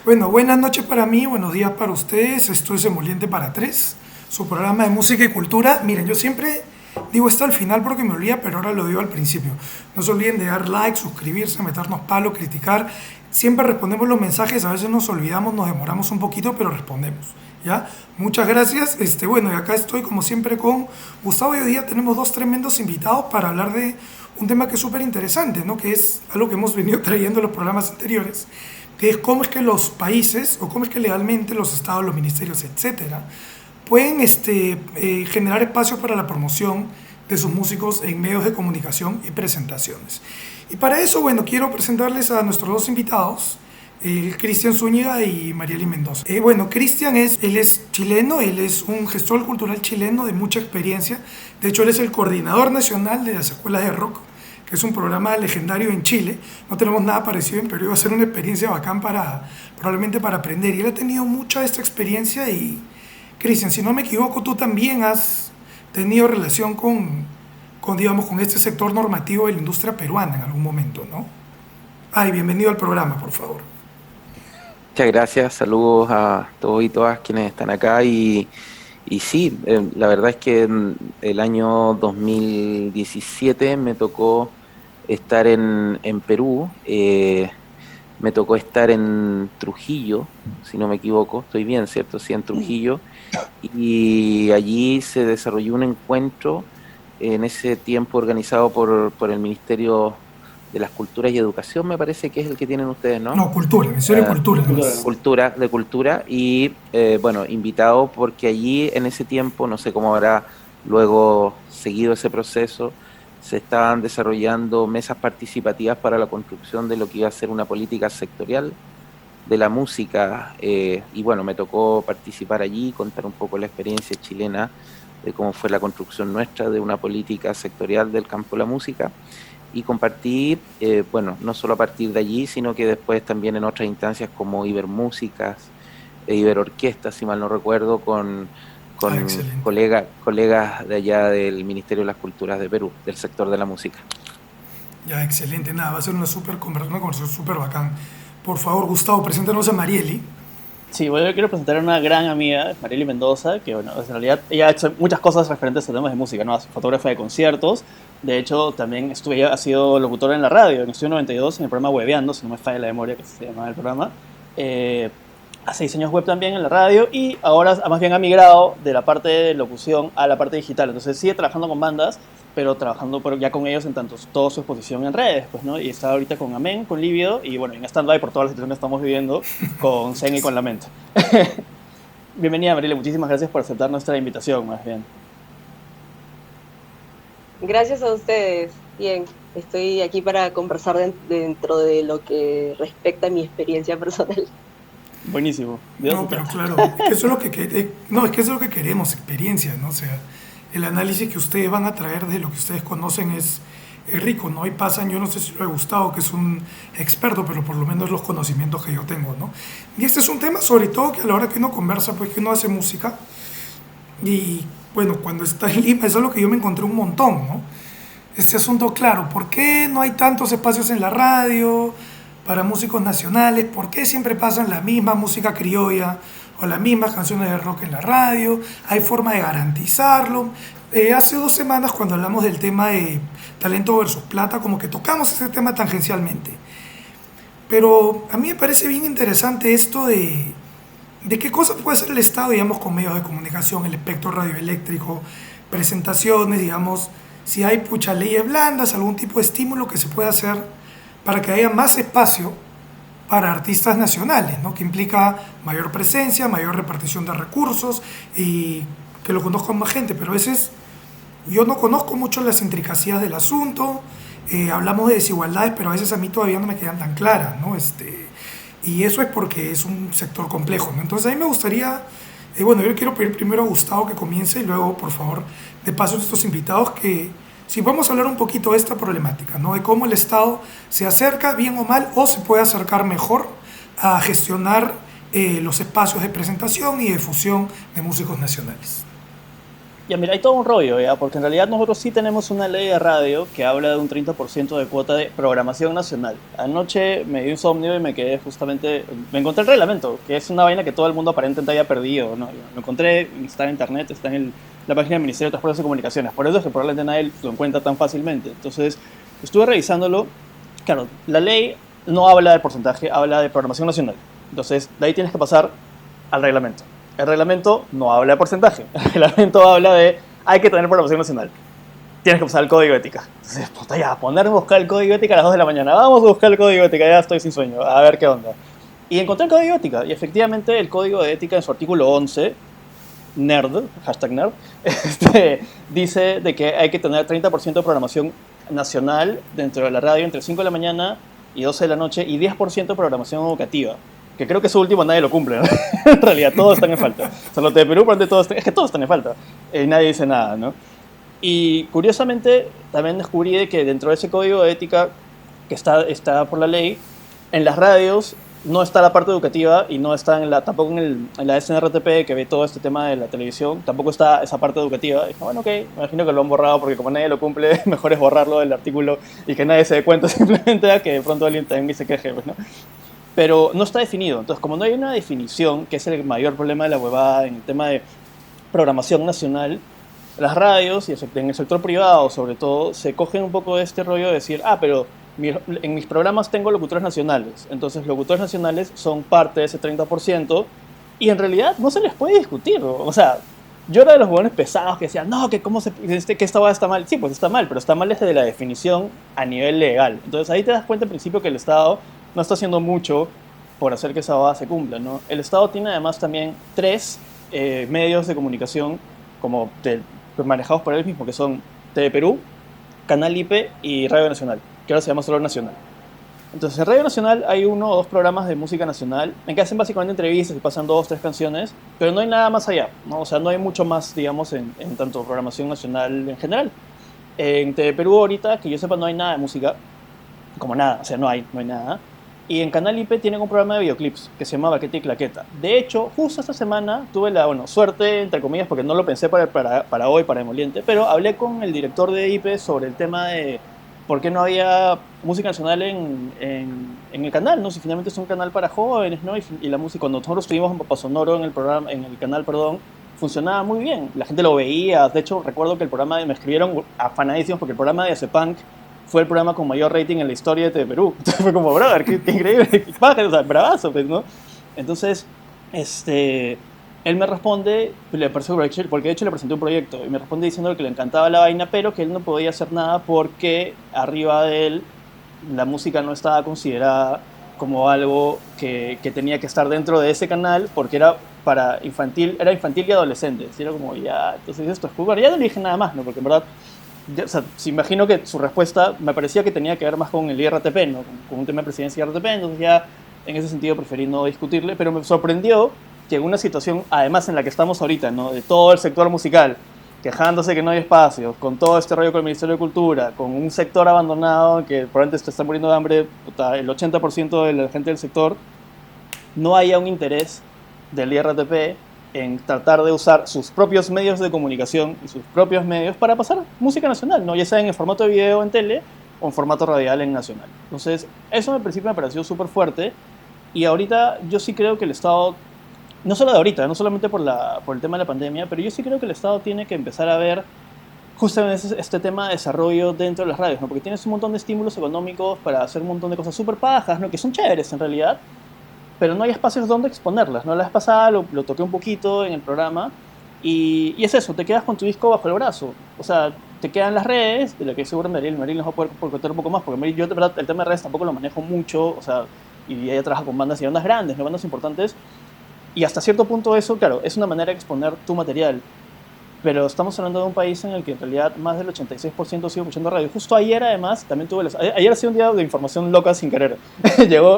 Bueno, buenas noches para mí, buenos días para ustedes. Esto es Emoliente para Tres, su programa de música y cultura. Miren, yo siempre digo esto al final porque me olvida, pero ahora lo digo al principio. No se olviden de dar like, suscribirse, meternos palo, criticar. Siempre respondemos los mensajes, a veces nos olvidamos, nos demoramos un poquito, pero respondemos. ¿Ya? Muchas gracias. Bueno, y acá estoy como siempre con Gustavo y hoy día tenemos dos tremendos invitados para hablar de un tema que es súper interesante, ¿no? Que es algo que hemos venido trayendo en los programas anteriores, que es cómo es que los países o cómo es que legalmente los estados, los ministerios, etcétera, pueden generar espacios para la promoción de sus músicos en medios de comunicación y presentaciones. Y para eso, bueno, quiero presentarles a nuestros dos invitados, Cristian Zúñiga y Marieli Mendoza. Bueno, Cristian él es chileno, él es un gestor cultural chileno de mucha experiencia. De hecho, él es el coordinador nacional de las escuelas de rock, que es un programa legendario en Chile. No tenemos nada parecido en Perú, va a ser una experiencia bacán probablemente para aprender. Y él ha tenido mucha de esta experiencia y, Cristian, si no me equivoco, tú también has tenido relación digamos, con este sector normativo de la industria peruana en algún momento, ¿no? Ay, bienvenido al programa, por favor. Muchas gracias, saludos a todos y todas quienes están acá y sí, la verdad es que en el año 2017 me tocó estar en Perú, me tocó estar en Trujillo, si no me equivoco, estoy bien, ¿cierto? Sí, en Trujillo, y allí se desarrolló un encuentro en ese tiempo organizado por el Ministerio de las Culturas y Educación, me parece que es el que tienen ustedes, ¿no? No, cultura, mención cultura. Cultura y bueno, invitado porque allí en ese tiempo, no sé cómo habrá luego seguido ese proceso, se estaban desarrollando mesas participativas para la construcción de lo que iba a ser una política sectorial de la música y bueno, me tocó participar allí, contar un poco la experiencia chilena de cómo fue la construcción nuestra de una política sectorial del campo de la música y compartir, bueno, no solo a partir de allí, sino que después también en otras instancias como Ibermúsicas, Iberorquestas, si mal no recuerdo, con colegas de allá del Ministerio de las Culturas de Perú, del sector de la música. Ya, excelente, nada, va a ser una conversación súper bacán. Por favor, Gustavo, preséntanos a Marieli. Sí, bueno, yo quiero presentar a una gran amiga, Marieli Mendoza, que bueno, en realidad ella ha hecho muchas cosas referentes a temas de música, ¿no? Es fotógrafa de conciertos, de hecho también ella ha sido locutora en la radio, en Estudio 92, en el programa Hueveando, si no me falla la memoria que se llamaba el programa. Hace diseños web también en la radio y ahora más bien ha migrado de la parte de locución a la parte digital, entonces sigue trabajando con bandas, pero trabajando ya con ellos en tanto toda su exposición en redes, pues, ¿no? Y está ahorita con Amén, con Lívido, y bueno, en stand-by por todas las situaciones que estamos viviendo, con Zen y con Lamento. Bienvenida, Mariela, muchísimas gracias por aceptar nuestra invitación, más bien. Gracias a ustedes. Bien, estoy aquí para conversar dentro de lo que respecta a mi experiencia personal. Buenísimo. No, pero claro, es que eso es lo que queremos, experiencia, ¿no? O sea, el análisis que ustedes van a traer de lo que ustedes conocen es rico, ¿no? Y pasan, yo no sé si lo he gustado, que es un experto, pero por lo menos los conocimientos que yo tengo, ¿no? Y este es un tema, sobre todo, que a la hora que uno conversa, pues que uno hace música, y bueno, cuando está en Lima, eso es lo que yo me encontré un montón, ¿no? Este asunto, claro, ¿por qué no hay tantos espacios en la radio para músicos nacionales? ¿Por qué siempre pasan la misma música criolla o las mismas canciones de rock en la radio? ¿Hay forma de garantizarlo? Hace 2 semanas, cuando hablamos del tema de talento versus plata, como que tocamos ese tema tangencialmente. Pero a mí me parece bien interesante esto de qué cosas puede hacer el Estado, digamos, con medios de comunicación, el espectro radioeléctrico, presentaciones, digamos, si hay leyes blandas, algún tipo de estímulo que se pueda hacer para que haya más espacio para artistas nacionales, ¿no? Que implica mayor presencia, mayor repartición de recursos y que lo conozcan más gente, pero a veces yo no conozco mucho las intricacias del asunto, hablamos de desigualdades, pero a veces a mí todavía no me quedan tan claras, ¿no? Y eso es porque es un sector complejo, ¿no? Entonces a mí me gustaría, bueno, yo quiero pedir primero a Gustavo que comience y luego, por favor, de paso a estos invitados que si podemos hablar un poquito de esta problemática, ¿no? De cómo el Estado se acerca bien o mal o se puede acercar mejor a gestionar los espacios de presentación y de difusión de músicos nacionales. Ya, mira, hay todo un rollo, ¿ya? Porque en realidad nosotros sí tenemos una ley de radio que habla de un 30% de cuota de programación nacional. Anoche me dio insomnio y me quedé justamente... Me encontré el reglamento, que es una vaina que todo el mundo aparentemente haya perdido, ¿no? Lo encontré, está en internet, está en la página del Ministerio de Transportes y Comunicaciones. Por eso es que probablemente nadie lo encuentra tan fácilmente. Entonces, estuve revisándolo. Claro, la ley no habla de porcentaje, habla de programación nacional. Entonces, de ahí tienes que pasar al reglamento. El reglamento no habla de porcentaje. El reglamento habla de hay que tener programación nacional. Tienes que pasar el código de ética. Entonces, puta, ya, ponerme a buscar el código de ética a las 2 de la mañana. Vamos a buscar el código de ética, ya estoy sin sueño. A ver qué onda. Y encontré el código de ética. Y efectivamente, el código de ética en su artículo 11, nerd, hashtag nerd, dice de que hay que tener 30% de programación nacional dentro de la radio entre 5 de la mañana y 12 de la noche y 10% de programación educativa. Que creo que eso último nadie lo cumple, ¿no? En realidad, todos están en falta. O sea, los de Perú, por todos, es que todos están en falta. Y nadie dice nada, ¿no? Y curiosamente, también descubrí de que dentro de ese código de ética que está por la ley, en las radios no está la parte educativa y no está tampoco en la SNRTP, que ve todo este tema de la televisión, tampoco está esa parte educativa. Y dije, bueno, ok, me imagino que lo han borrado porque como nadie lo cumple, mejor es borrarlo del artículo y que nadie se dé cuenta simplemente a que de pronto alguien también se queje, pues, ¿no? Pero no está definido. Entonces, como no hay una definición, que es el mayor problema de la huevada en el tema de programación nacional, las radios y en el sector privado, sobre todo, se cogen un poco de este rollo de decir, pero en mis programas tengo locutores nacionales. Entonces, locutores nacionales son parte de ese 30% y en realidad no se les puede discutir. O sea, yo era de los huevones pesados que decían, no, que esta huevada está mal. Sí, pues está mal, pero está mal desde la definición a nivel legal. Entonces, ahí te das cuenta, en principio, que el Estado no está haciendo mucho por hacer que esa base se cumpla, ¿no? El Estado tiene además también 3 medios de comunicación manejados por él mismo, que son TV Perú, Canal IP y Radio Nacional, que ahora se llama solo Nacional. Entonces, en Radio Nacional hay 1 o 2 programas de música nacional en que hacen básicamente entrevistas y pasan 2 o 3 canciones, pero no hay nada más allá, ¿no? O sea, no hay mucho más, digamos, en tanto programación nacional en general. En TV Perú ahorita, que yo sepa, no hay nada de música, como nada, o sea, no hay nada. Y en Canal IP tienen un programa de videoclips que se llama Baqueta y Claqueta. De hecho, justo esta semana tuve la suerte, entre comillas, porque no lo pensé para hoy, para Emoliente, pero hablé con el director de IP sobre el tema de por qué no había música nacional en el canal, ¿no? Si finalmente es un canal para jóvenes, ¿no? Y la música, cuando nosotros estuvimos en Papá Sonoro en el canal, funcionaba muy bien. La gente lo veía. De hecho, recuerdo que el programa, me escribieron afanadísimos porque el programa de Acepunk fue el programa con mayor rating en la historia de TV Perú. Entonces fue como, brother, qué increíble, qué paja, o sea, bravazo, pues, ¿no? Entonces, él me responde, le pareció, porque de hecho le presenté un proyecto, y me responde diciendo que le encantaba la vaina, pero que él no podía hacer nada porque arriba de él la música no estaba considerada como algo que tenía que estar dentro de ese canal, porque era infantil y adolescente. Y era como, ya, entonces esto es bueno, ya no le dije nada más, ¿no? Porque en verdad, o sea, imagino que su respuesta me parecía que tenía que ver más con el IRTP, ¿no? Con un tema de presidencia IRTP, entonces ya en ese sentido preferí no discutirle, pero me sorprendió que en una situación, además en la que estamos ahorita, ¿no? De todo el sector musical, quejándose que no hay espacio, con todo este rollo con el Ministerio de Cultura, con un sector abandonado que probablemente se está muriendo de hambre, el 80% de la gente del sector, no haya un interés del IRTP en tratar de usar sus propios medios de comunicación y sus propios medios para pasar música nacional, ¿no? Ya sea en el formato de video en tele o en formato radial en nacional. Entonces, eso en principio me pareció súper fuerte y ahorita yo sí creo que el Estado, no solo de ahorita, no solamente por el tema de la pandemia, pero yo sí creo que el Estado tiene que empezar a ver justamente este tema de desarrollo dentro de las radios, ¿no? Porque tienes un montón de estímulos económicos para hacer un montón de cosas súper pajas, ¿no? Que son chéveres en realidad, pero no hay espacios donde exponerlas, ¿no? La vez pasada lo toqué un poquito en el programa y es eso, te quedas con tu disco bajo el brazo. O sea, te quedan las redes, de lo que seguro Meryl nos va a poder contar un poco más, porque yo de verdad el tema de redes tampoco lo manejo mucho, o sea, y ella trabaja con bandas y bandas grandes, ¿no? Bandas importantes, y hasta cierto punto eso, claro, es una manera de exponer tu material. Pero estamos hablando de un país en el que en realidad más del 86% sigue escuchando radio. Justo ayer, además, también ayer ha sido un día de información loca sin querer.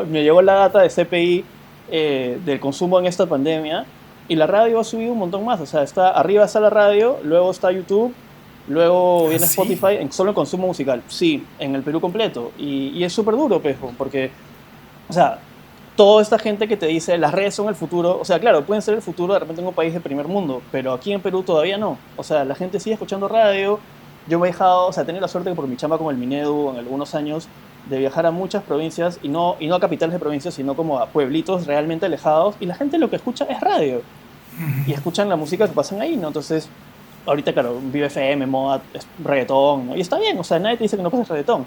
Me llegó la data de CPI del consumo en esta pandemia y la radio ha subido un montón más. O sea, arriba está la radio, luego está YouTube, luego viene Spotify, solo en consumo musical. Sí, en el Perú completo. Y es súper duro, pejo, porque, o sea, toda esta gente que te dice las redes son el futuro, o sea, claro, pueden ser el futuro de repente en un país de primer mundo, pero aquí en Perú todavía no. O sea, la gente sigue escuchando radio. Yo me he dejado, o sea, he tenido la suerte que por mi chamba como el Minedu en algunos años de viajar a muchas provincias y no a capitales de provincias, sino como a pueblitos realmente alejados, y la gente lo que escucha es radio y escuchan la música que pasan ahí, ¿no? Entonces, ahorita, claro, Vive FM, moda, es reggaetón, ¿no? Y está bien, o sea, nadie te dice que no pases reggaetón.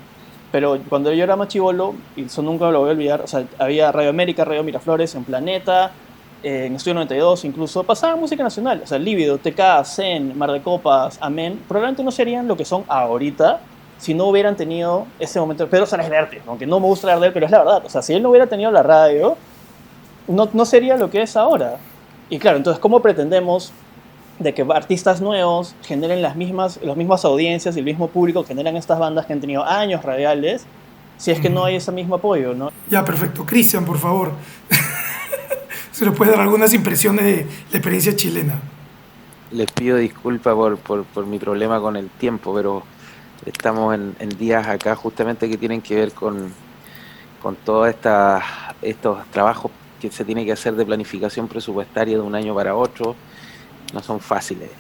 Pero cuando yo era más chibolo, y eso nunca lo voy a olvidar, o sea, había Radio América, Radio Miraflores, en Planeta, en Estudio 92 incluso, pasaba música nacional, o sea, Lívido, TK, Zen, Mar de Copas, Amén, probablemente no serían lo que son ahorita si no hubieran tenido ese momento. Pedro Salas de Arte, aunque no me gusta hablar de él, pero es la verdad, o sea, si él no hubiera tenido la radio, no sería lo que es ahora. Y claro, entonces, ¿cómo pretendemos de que artistas nuevos generen las mismas audiencias y el mismo público que generan estas bandas que han tenido años radiales, si es que no hay ese mismo apoyo, ¿no? Ya, perfecto. Cristian, por favor. ¿Se le puede dar algunas impresiones de la experiencia chilena? Les pido disculpas por mi problema con el tiempo, pero estamos en días acá justamente que tienen que ver con todos estos trabajos que se tiene que hacer de planificación presupuestaria de un año para otro. No son fáciles.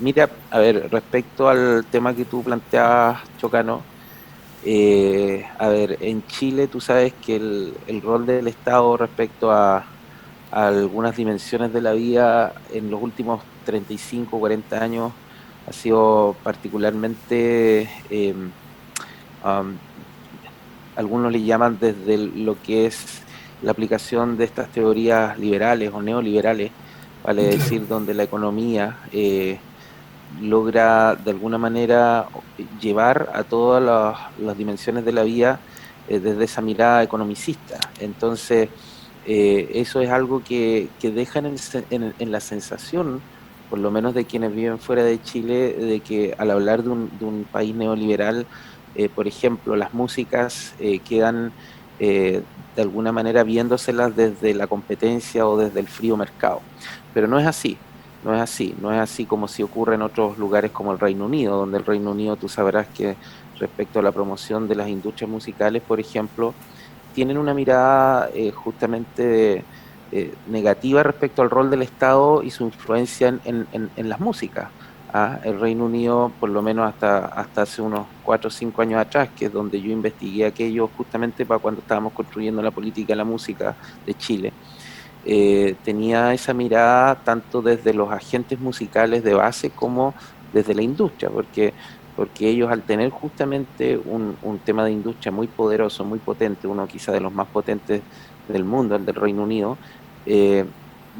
Mira, a ver, respecto al tema que tú planteabas, Chocano, a ver, en Chile tú sabes que el rol del Estado respecto a algunas dimensiones de la vida en los últimos 35, 40 años ha sido particularmente, um, algunos le llaman desde lo que es la aplicación de estas teorías liberales o neoliberales, vale decir, donde la economía logra de alguna manera llevar a todas las dimensiones de la vida desde esa mirada economicista. Entonces, eso es algo que deja en la sensación, por lo menos de quienes viven fuera de Chile, de que al hablar de un país neoliberal, por ejemplo, las músicas quedan de alguna manera viéndoselas desde la competencia o desde el frío mercado. Pero no es así. No es así como si ocurre en otros lugares como el Reino Unido, donde el Reino Unido tú sabrás que respecto a la promoción de las industrias musicales, por ejemplo, tienen una mirada justamente negativa respecto al rol del Estado y su influencia en las músicas. El Reino Unido, por lo menos hasta hace unos 4 o 5 años atrás, que es donde yo investigué aquello justamente para cuando estábamos construyendo la política de la música de Chile, tenía esa mirada tanto desde los agentes musicales de base como desde la industria, porque ellos al tener justamente un tema de industria muy poderoso, muy potente, uno quizá de los más potentes del mundo, el del Reino Unido,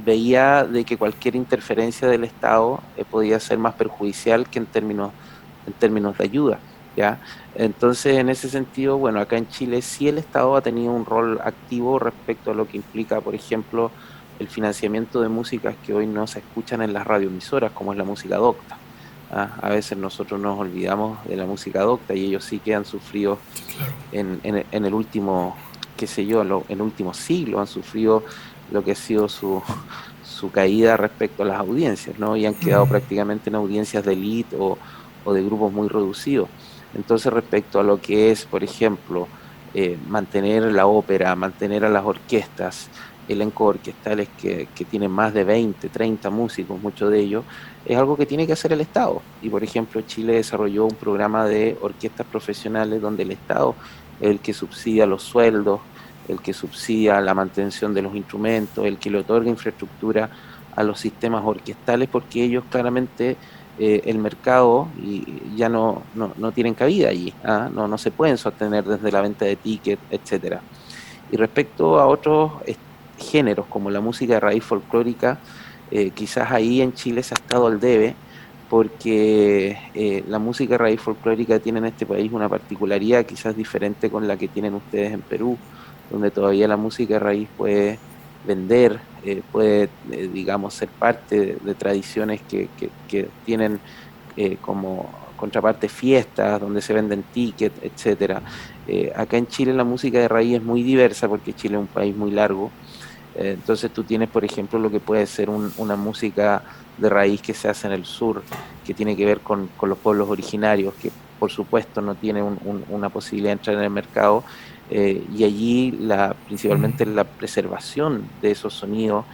veía de que cualquier interferencia del Estado podía ser más perjudicial que en términos de ayuda, ¿ya? Entonces, en ese sentido, bueno, acá en Chile sí el Estado ha tenido un rol activo respecto a lo que implica, por ejemplo, el financiamiento de músicas que hoy no se escuchan en las radioemisoras, como es la música docta. A veces nosotros nos olvidamos de la música docta y ellos sí que han sufrido en el último, qué sé yo, en el último siglo, han sufrido lo que ha sido su caída respecto a las audiencias, ¿no? Y han quedado prácticamente en audiencias de élite o de grupos muy reducidos. Entonces, respecto a lo que es, por ejemplo, mantener la ópera, mantener a las orquestas, elencos orquestales que tienen más de 20, 30 músicos, muchos de ellos, es algo que tiene que hacer el Estado. Y, por ejemplo, Chile desarrolló un programa de orquestas profesionales donde el Estado es el que subsidia los sueldos, el que subsidia la mantención de los instrumentos, el que le otorga infraestructura a los sistemas orquestales, porque ellos claramente el mercado ya no tienen cabida allí, no se pueden sostener desde la venta de tickets, etcétera. Y respecto a otros géneros como la música de raíz folclórica, quizás ahí en Chile se ha estado al debe, porque la música de raíz folclórica tiene en este país una particularidad quizás diferente con la que tienen ustedes en Perú, donde todavía la música de raíz puede vender, puede, digamos, ser parte de tradiciones que tienen como contraparte fiestas, donde se venden tickets, etcétera. Acá en Chile la música de raíz es muy diversa porque Chile es un país muy largo. Entonces tú tienes, por ejemplo, lo que puede ser una música de raíz que se hace en el sur, que tiene que ver con los pueblos originarios, que por supuesto no tiene una posibilidad de entrar en el mercado, y allí principalmente la preservación de esos sonidos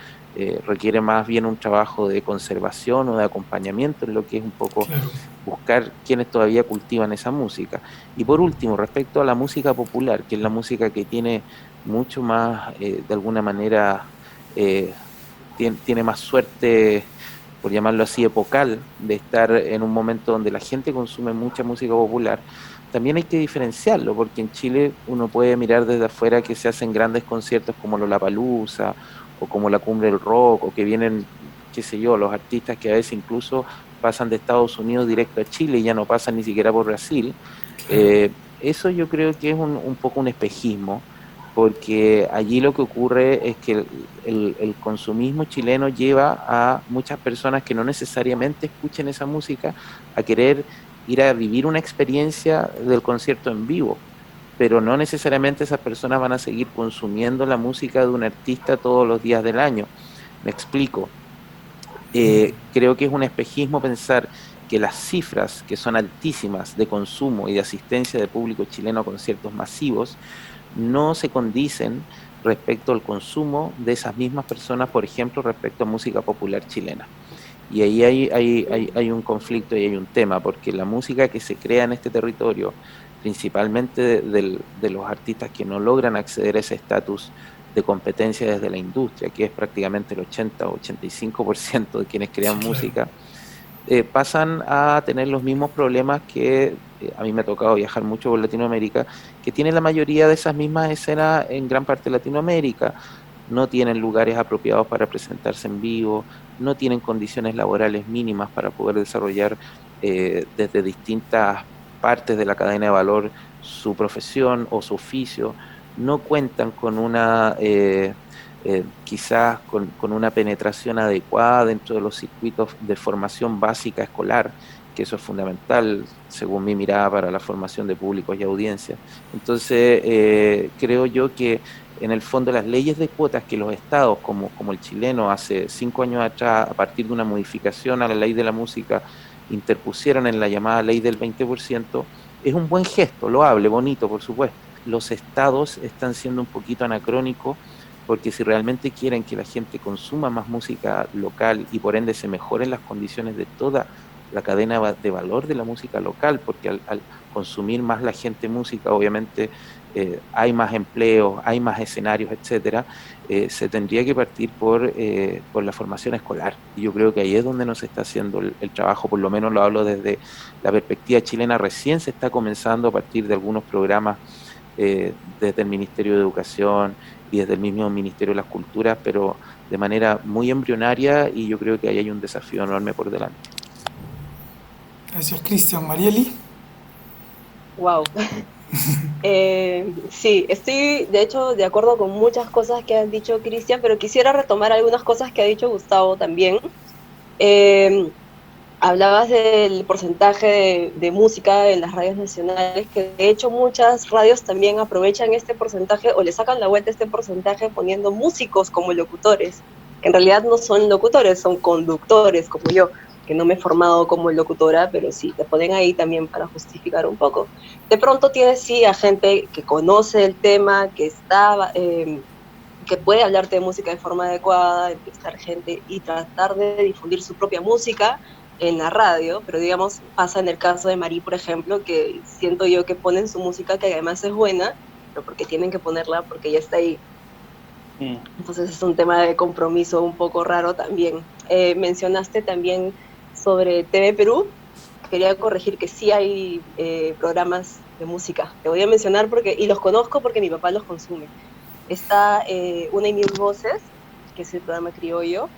requiere más bien un trabajo de conservación o de acompañamiento, en lo que es un poco Claro. buscar quienes todavía cultivan esa música. Y por último, respecto a la música popular, que es la música que tiene mucho más, de alguna manera, tiene más suerte, por llamarlo así, epocal, de estar en un momento donde la gente consume mucha música popular. También hay que diferenciarlo, porque en Chile uno puede mirar desde afuera que se hacen grandes conciertos como Lollapalooza o como la Cumbre del Rock, o que vienen, qué sé yo, los artistas que a veces incluso pasan de Estados Unidos directo a Chile y ya no pasan ni siquiera por Brasil. Claro. Eso yo creo que es un poco un espejismo, porque allí lo que ocurre es que el consumismo chileno lleva a muchas personas que no necesariamente escuchen esa música a querer ir a vivir una experiencia del concierto en vivo, pero no necesariamente esas personas van a seguir consumiendo la música de un artista todos los días del año. Me explico. Creo que es un espejismo pensar que las cifras, que son altísimas de consumo y de asistencia de público chileno a conciertos masivos, no se condicen respecto al consumo de esas mismas personas, por ejemplo, respecto a música popular chilena. Y ahí hay un conflicto y hay un tema, porque la música que se crea en este territorio, principalmente de los artistas que no logran acceder a ese estatus de competencia desde la industria, que es prácticamente el 80 o 85% de quienes crean Sí, claro. música, pasan a tener los mismos problemas que a mí me ha tocado viajar mucho por Latinoamérica, que tiene la mayoría de esas mismas escenas en gran parte de Latinoamérica. No tienen lugares apropiados para presentarse en vivo, no tienen condiciones laborales mínimas para poder desarrollar desde distintas partes de la cadena de valor su profesión o su oficio, no cuentan con una quizás con una penetración adecuada dentro de los circuitos de formación básica escolar, que eso es fundamental, según mi mirada, para la formación de públicos y audiencias. Entonces, creo yo que en el fondo las leyes de cuotas que los estados, como el chileno hace 5 años atrás, a partir de una modificación a la ley de la música, interpusieron en la llamada ley del 20%, es un buen gesto, loable, bonito, por supuesto. Los estados están siendo un poquito anacrónicos, porque si realmente quieren que la gente consuma más música local y por ende se mejoren las condiciones de toda la cadena de valor de la música local, porque al consumir más la gente música, obviamente hay más empleos, hay más escenarios, etcétera, se tendría que partir por la formación escolar. Y yo creo que ahí es donde nos está haciendo el trabajo, por lo menos lo hablo desde la perspectiva chilena, recién se está comenzando a partir de algunos programas desde el Ministerio de Educación y desde el mismo Ministerio de las Culturas, pero de manera muy embrionaria, y yo creo que ahí hay un desafío enorme por delante. Gracias, Cristian. Marieli. Wow. Sí, estoy de hecho de acuerdo con muchas cosas que has dicho, Cristian, pero quisiera retomar algunas cosas que ha dicho Gustavo también. Eh, Hablabas del porcentaje de música en las radios nacionales, que de hecho muchas radios también aprovechan este porcentaje o le sacan la vuelta a este porcentaje poniendo músicos como locutores, que en realidad no son locutores, son conductores como yo, que no me he formado como locutora, pero sí, te ponen ahí también para justificar un poco. De pronto tienes sí a gente que conoce el tema, que está... que puede hablarte de música de forma adecuada, entrevistar gente y tratar de difundir su propia música en la radio, pero digamos, pasa en el caso de Marí, por ejemplo, que siento yo que ponen su música, que además es buena, pero porque tienen que ponerla porque ya está ahí. Entonces es un tema de compromiso un poco raro también. Mencionaste también sobre TV Perú, quería corregir que sí hay programas de música. Te voy a mencionar porque, y los conozco porque mi papá los consume. Está Una y Mil Voces, que es el programa criollo.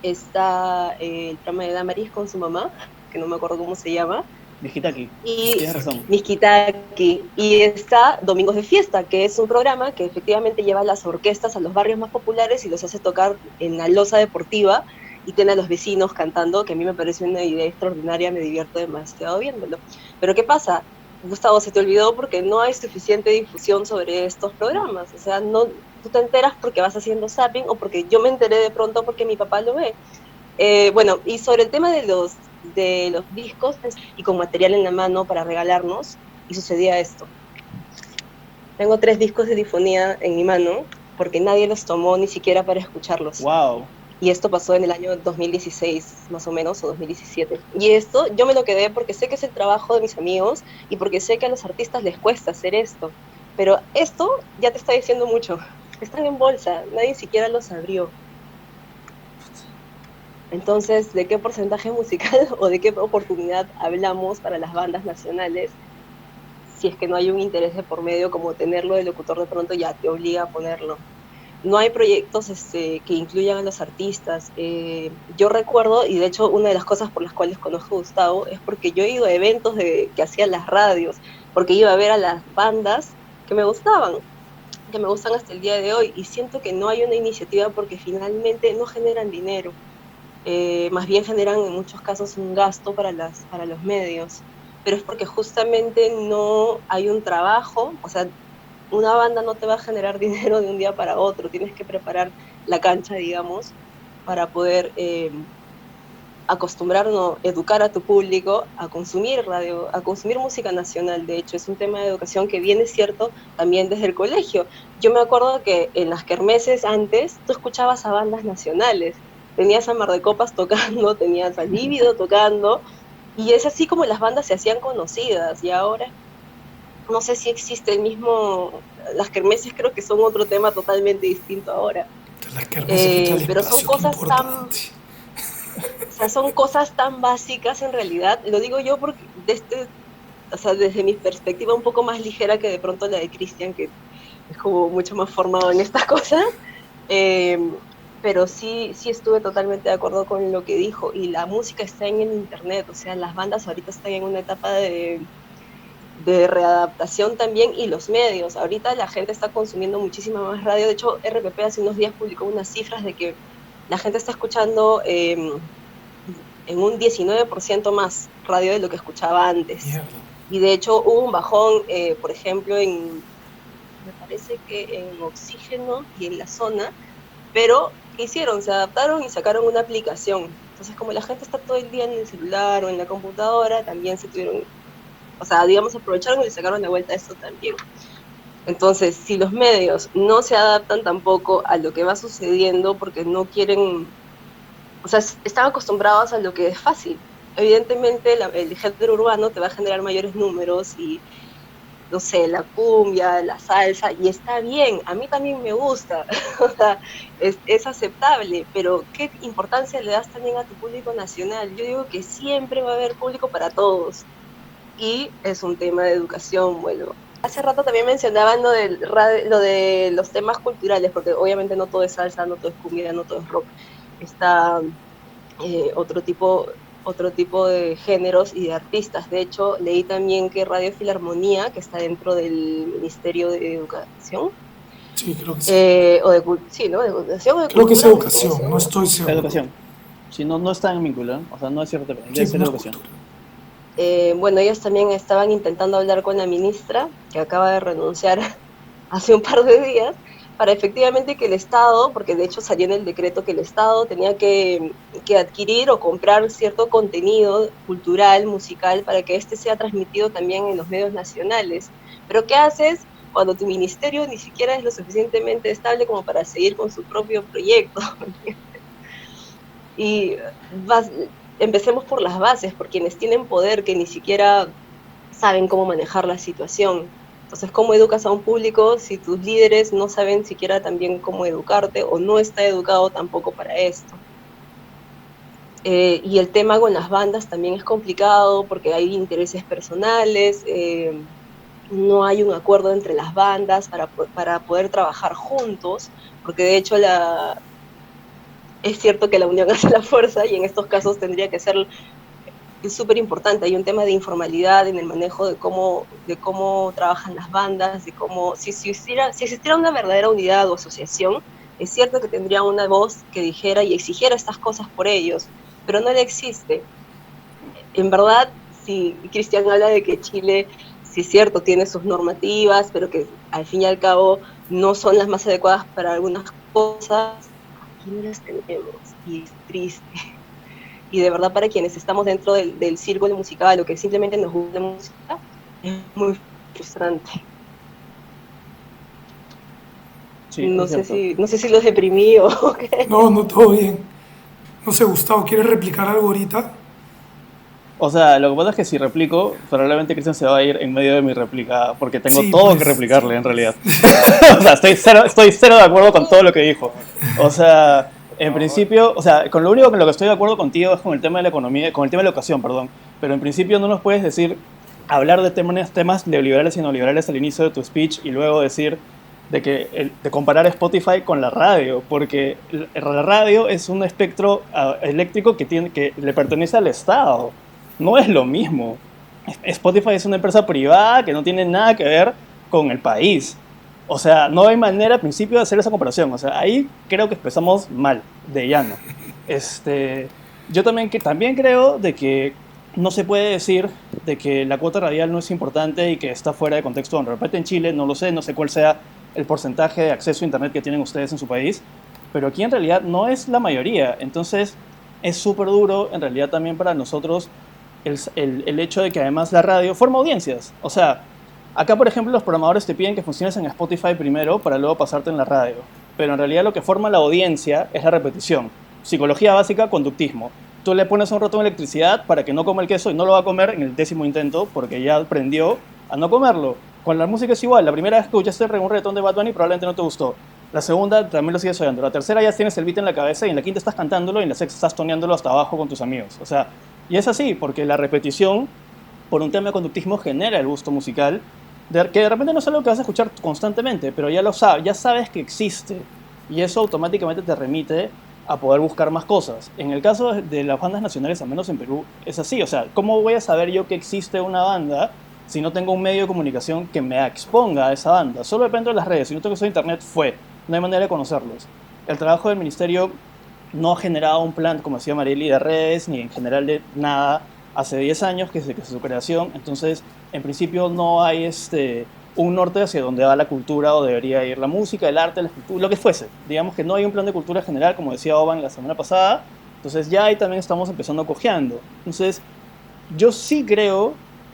Está el programa de Damaris con su mamá, que no me acuerdo cómo se llama. Miskitaki. Y Tienes razón. Miskitaki. Y está Domingos de Fiesta, que es un programa que efectivamente lleva las orquestas a los barrios más populares y los hace tocar en la loza deportiva y tiene a los vecinos cantando, que a mí me parece una idea extraordinaria, me divierto demasiado viéndolo. Pero ¿qué pasa? Gustavo, se te olvidó porque no hay suficiente difusión sobre estos programas. O sea, no, tú te enteras porque vas haciendo zapping o porque yo me enteré de pronto porque mi papá lo ve. Bueno, y sobre el tema de los discos y con material en la mano para regalarnos, y sucedía esto. Tengo 3 discos de Difonía en mi mano, porque nadie los tomó ni siquiera para escucharlos. Wow. Y esto pasó en el año 2016, más o menos, o 2017. Y esto yo me lo quedé porque sé que es el trabajo de mis amigos y porque sé que a los artistas les cuesta hacer esto. Pero esto ya te está diciendo mucho. Están en bolsa, nadie siquiera los abrió. Entonces, ¿de qué porcentaje musical o de qué oportunidad hablamos para las bandas nacionales? Si es que no hay un interés de por medio, como tenerlo de locutor de pronto ya te obliga a ponerlo. No hay proyectos que incluyan a los artistas. Yo recuerdo, y de hecho una de las cosas por las cuales conozco a Gustavo es porque yo he ido a eventos que hacían las radios, porque iba a ver a las bandas que me gustaban, que me gustan hasta el día de hoy, y siento que no hay una iniciativa porque finalmente no generan dinero. Más bien generan en muchos casos un gasto para los medios, pero es porque justamente no hay un trabajo, o sea, una banda no te va a generar dinero de un día para otro, tienes que preparar la cancha, digamos, para poder acostumbrarnos, educar a tu público a consumir radio, a consumir música nacional. De hecho, es un tema de educación que viene, cierto, también desde el colegio. Yo me acuerdo que en las kermeses antes tú escuchabas a bandas nacionales, tenías a Mar de Copas tocando, tenías a Lívido tocando, y es así como las bandas se hacían conocidas, y ahora no sé si existe el mismo, las kermeses creo que son otro tema totalmente distinto ahora, Las kermeses quita el pero son espacio, qué cosas tan, importante. o sea, son cosas tan básicas en realidad, lo digo yo porque o sea, desde mi perspectiva un poco más ligera que de pronto la de Cristian, que es como mucho más formado en estas cosas, eh, pero sí estuve totalmente de acuerdo con lo que dijo, y la música está en el internet, o sea, las bandas ahorita están en una etapa de readaptación también, y los medios. Ahorita la gente está consumiendo muchísima más radio. De hecho, RPP hace unos días publicó unas cifras de que la gente está escuchando en un 19% más radio de lo que escuchaba antes. Mierda. Y de hecho hubo un bajón, por ejemplo, me parece que en Oxígeno y en La Zona, pero ¿qué hicieron? Se adaptaron y sacaron una aplicación. Entonces, como la gente está todo el día en el celular o en la computadora, también se tuvieron, o sea, digamos, aprovecharon y le sacaron de vuelta esto también. Entonces, si los medios no se adaptan tampoco a lo que va sucediendo porque no quieren, o sea, están acostumbrados a lo que es fácil. Evidentemente, el género urbano te va a generar mayores números y, no sé, la cumbia, la salsa, y está bien, a mí también me gusta, o sea, es aceptable, pero ¿qué importancia le das también a tu público nacional? Yo digo que siempre va a haber público para todos, y es un tema de educación. Bueno, hace rato también mencionaban lo de los temas culturales, porque obviamente no todo es salsa, no todo es cumbia, no todo es rock, está otro tipo de géneros y de artistas. De hecho, leí también que Radio Filarmonía, que está dentro del Ministerio de Educación, Sí, creo que sí. sí, ¿no? De educación o de Creo que es cultura, educación, no estoy seguro. Educación. Si no, no está en vínculo, ¿eh? O sea, no es cierto, pero Sí, debe ser no es educación. cultura. Bueno, ellos también estaban intentando hablar con la ministra, que acaba de renunciar hace un par de días, para efectivamente que el Estado, porque de hecho salió en el decreto que el Estado tenía que adquirir o comprar cierto contenido cultural, musical, para que este sea transmitido también en los medios nacionales. Pero ¿qué haces cuando tu ministerio ni siquiera es lo suficientemente estable como para seguir con su propio proyecto? Y empecemos por las bases, por quienes tienen poder, que ni siquiera saben cómo manejar la situación. Entonces, ¿cómo educas a un público si tus líderes no saben siquiera también cómo educarte o no está educado tampoco para esto? Y el tema con las bandas también es complicado porque hay intereses personales, no hay un acuerdo entre las bandas para poder trabajar juntos, porque de hecho es cierto que la unión hace la fuerza, y en estos casos tendría que ser súper importante. Hay un tema de informalidad en el manejo de cómo trabajan las bandas, de cómo, si existiera una verdadera unidad o asociación, es cierto que tendría una voz que dijera y exigiera estas cosas por ellos, pero no le existe. En verdad, si Cristian habla de que Chile, sí es cierto, tiene sus normativas, pero que al fin y al cabo no son las más adecuadas para algunas cosas, aquí no las tenemos, y es triste. Y de verdad, para quienes estamos dentro del círculo musical o que simplemente nos gusta la música, es muy frustrante. Sí, No es sé cierto. si, no sé si los deprimí o qué. No, no, todo bien. No sé, Gustavo, ¿quieres replicar algo ahorita? O sea, lo que pasa es que si replico, probablemente Cristian se va a ir en medio de mi réplica, porque tengo Sí, todo que pues. replicarle en realidad. O sea, estoy cero de acuerdo con todo lo que dijo. O sea, en principio, o sea, con lo único con lo que estoy de acuerdo contigo es con el tema de la economía, con el tema de la educación, perdón. Pero en principio no nos puedes decir, hablar de temas neoliberales y neoliberales al inicio de tu speech y luego decir de comparar Spotify con la radio, porque la radio es un espectro eléctrico que le pertenece al Estado. No es lo mismo. Spotify es una empresa privada que no tiene nada que ver con el país. O sea, no hay manera al principio de hacer esa comparación. O sea, ahí creo que empezamos mal, de llano. Yo también creo de que no se puede decir de que la cuota radial no es importante y que está fuera de contexto. De repente en Chile, no sé cuál sea el porcentaje de acceso a Internet que tienen ustedes en su país, pero aquí en realidad no es la mayoría. Entonces es súper duro en realidad también para nosotros el hecho de que además la radio forma audiencias. O sea, acá por ejemplo los programadores te piden que funciones en Spotify primero para luego pasarte en la radio. Pero en realidad lo que forma la audiencia es la repetición. Psicología básica, conductismo. Tú le pones un ratón de electricidad para que no coma el queso y no lo va a comer en el 10º intento porque ya aprendió a no comerlo. Con la música es igual. La primera vez que escuchaste un reggaetón de Bad Bunny probablemente no te gustó. La segunda también lo sigues oyendo. La tercera ya tienes el beat en la cabeza y en la quinta estás cantándolo y en la sexta estás toneándolo hasta abajo con tus amigos. O sea, y es así porque la repetición por un tema de conductismo genera el gusto musical que de repente no es algo que vas a escuchar constantemente, pero ya sabes que existe y eso automáticamente te remite a poder buscar más cosas. En el caso de las bandas nacionales, al menos en Perú, es así. O sea, ¿cómo voy a saber yo que existe una banda si no tengo un medio de comunicación que me exponga a esa banda? Solo depende de las redes. Si no tengo eso de internet, no hay manera de conocerlos. El trabajo del ministerio no ha generado un plan, como decía Marieli, de redes, ni en general de nada, hace 10 años desde que su creación. Entonces, en principio no hay un norte hacia donde va la cultura o debería ir la música, el arte, la escultura, lo que fuese. Digamos que no hay un plan de cultura general, como decía Oban la semana pasada. Entonces ya ahí también estamos empezando cojeando. Entonces, yo sí creo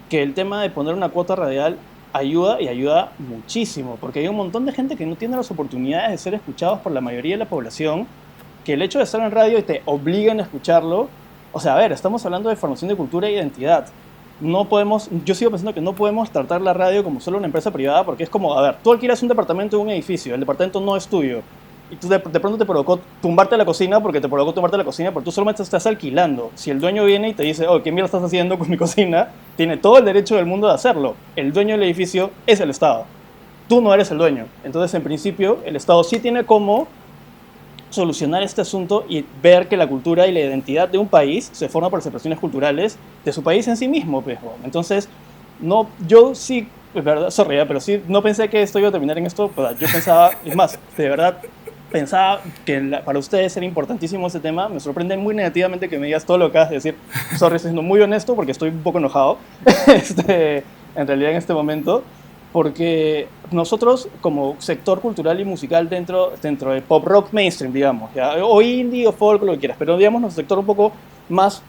que el tema de poner una cuota radial ayuda y ayuda muchísimo, porque hay un montón de gente que no tiene las oportunidades de ser escuchados por la mayoría de la población, que el hecho de estar en radio y te obligan a escucharlo. O sea, a ver, estamos hablando de formación de cultura e identidad. Yo sigo pensando que no podemos tratar la radio como solo una empresa privada, porque es como, a ver, tú alquilas un departamento en un edificio, el departamento no es tuyo, y tú de pronto te provocó tumbarte a la cocina porque te provocó tumbarte a la cocina, pero tú solamente estás alquilando. Si el dueño viene y te dice, oh, ¿qué mierda estás haciendo con mi cocina? Tiene todo el derecho del mundo de hacerlo. El dueño del edificio es el Estado. Tú no eres el dueño. Entonces, en principio, el Estado sí tiene cómo solucionar este asunto y ver que la cultura y la identidad de un país se forma por expresiones culturales de su país en sí mismo, pues. Entonces, no, yo sí, es verdad, sorry, pero sí, no pensé que esto iba a terminar en esto, pues, yo pensaba, es más, de verdad, pensaba que para ustedes era importantísimo ese tema. Me sorprende muy negativamente que me digas todo lo que acabas de decir. Sorry, estoy siendo muy honesto porque estoy un poco enojado, en realidad en este momento, porque nosotros como sector cultural y musical dentro de pop rock mainstream, digamos, ¿ya? O indie o folk, lo que quieras, pero digamos nuestro sector un poco más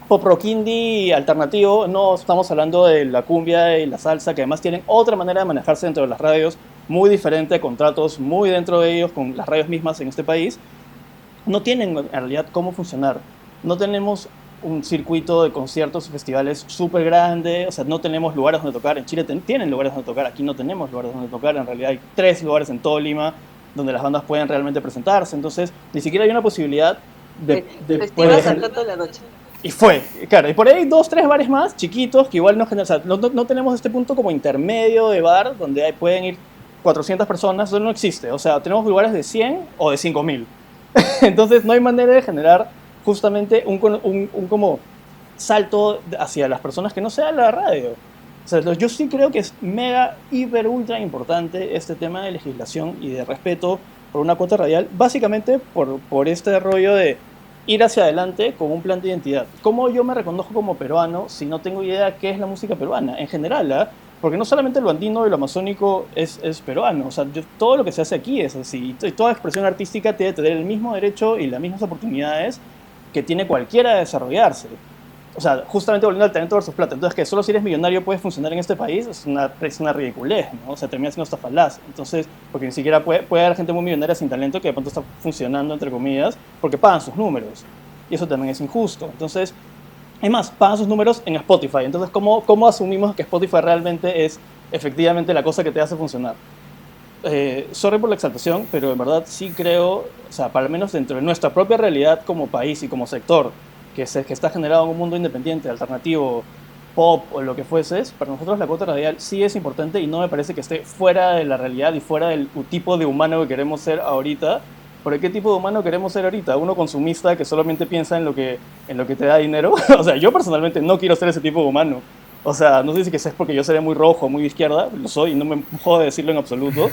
pop rock indie alternativo, no estamos hablando de la cumbia y la salsa, que además tienen otra manera de manejarse dentro de las radios, muy diferente, contratos muy dentro de ellos con las radios mismas en este país, no tienen en realidad cómo funcionar. No tenemos un circuito de conciertos y festivales súper grande, o sea, no tenemos lugares donde tocar. En Chile tienen lugares donde tocar, aquí no tenemos lugares donde tocar. En realidad hay 3 lugares en todo Lima donde las bandas pueden realmente presentarse. Entonces, ni siquiera hay una posibilidad de Festival Sargento de la Noche. y fue, claro, y por ahí 2, 3 bares más chiquitos que igual no generan, o sea, no tenemos este punto como intermedio de bar donde pueden ir 400 personas, eso no existe. O sea, tenemos lugares de 100 o de 5000. Entonces no hay manera de generar justamente un como salto hacia las personas que no sea la radio. O sea, yo sí creo que es mega, hiper, ultra importante este tema de legislación y de respeto por una cuota radial, básicamente por este rollo de ir hacia adelante con un plan de identidad. ¿Cómo yo me reconozco como peruano si no tengo idea de qué es la música peruana? En general, ¿eh? Porque no solamente lo andino y lo amazónico es peruano, o sea, todo lo que se hace aquí es así, y toda expresión artística tiene que tener el mismo derecho y las mismas oportunidades que tiene cualquiera de desarrollarse. o sea, justamente volviendo al talento versus plata. Entonces, que solo si eres millonario puedes funcionar en este país es una ridiculez, ¿no? O sea, termina siendo esta falaz. Entonces, porque ni siquiera puede haber gente muy millonaria sin talento que de pronto está funcionando, entre comillas, porque pagan sus números. Y eso también es injusto. Entonces, es más, pagan sus números en Spotify. Entonces, ¿cómo asumimos que Spotify realmente es efectivamente la cosa que te hace funcionar? Sorry por la exaltación, pero en verdad sí creo, o sea, para al menos dentro de nuestra propia realidad como país y como sector, que está generado en un mundo independiente, alternativo, pop o lo que fueses, para nosotros la cuota radial sí es importante y no me parece que esté fuera de la realidad y fuera del tipo de humano que queremos ser ahorita. ¿Por qué tipo de humano queremos ser ahorita? ¿Uno consumista que solamente piensa en lo que te da dinero? O sea, yo personalmente no quiero ser ese tipo de humano. O sea, no sé si que es porque yo seré muy rojo, muy de izquierda, lo soy y no me jodo de decirlo en absoluto,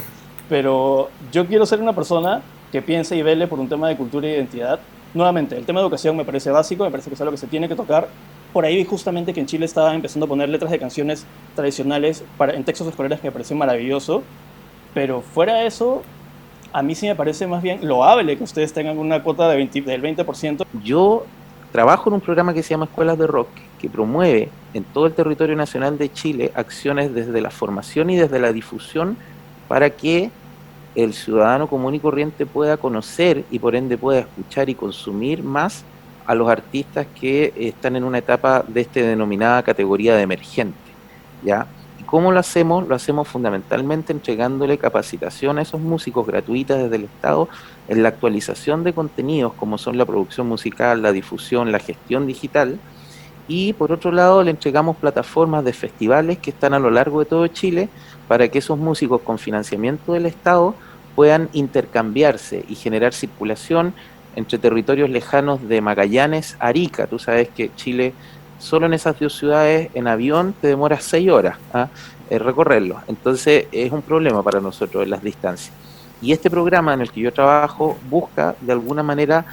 pero yo quiero ser una persona que piense y vele por un tema de cultura e identidad. Nuevamente, el tema de educación me parece básico, me parece que es algo que se tiene que tocar. Por ahí vi justamente que en Chile estaba empezando a poner letras de canciones tradicionales en textos escolares que me pareció maravilloso, pero fuera de eso, a mí sí me parece más bien loable que ustedes tengan una cuota del 20%. Yo trabajo en un programa que se llama Escuelas de Rock, que promueve en todo el territorio nacional de Chile acciones desde la formación y desde la difusión para que el ciudadano común y corriente pueda conocer y por ende pueda escuchar y consumir más a los artistas que están en una etapa de denominada categoría de emergente, ¿ya? ¿Y cómo lo hacemos? Lo hacemos fundamentalmente entregándole capacitación a esos músicos gratuitas desde el Estado en la actualización de contenidos como son la producción musical, la difusión, la gestión digital, y por otro lado le entregamos plataformas de festivales que están a lo largo de todo Chile para que esos músicos con financiamiento del Estado puedan intercambiarse y generar circulación entre territorios lejanos de Magallanes a Arica. Tú sabes que Chile, solo en esas dos ciudades, en avión te demora 6 horas recorrerlo. Entonces es un problema para nosotros en las distancias. Y este programa en el que yo trabajo busca de alguna manera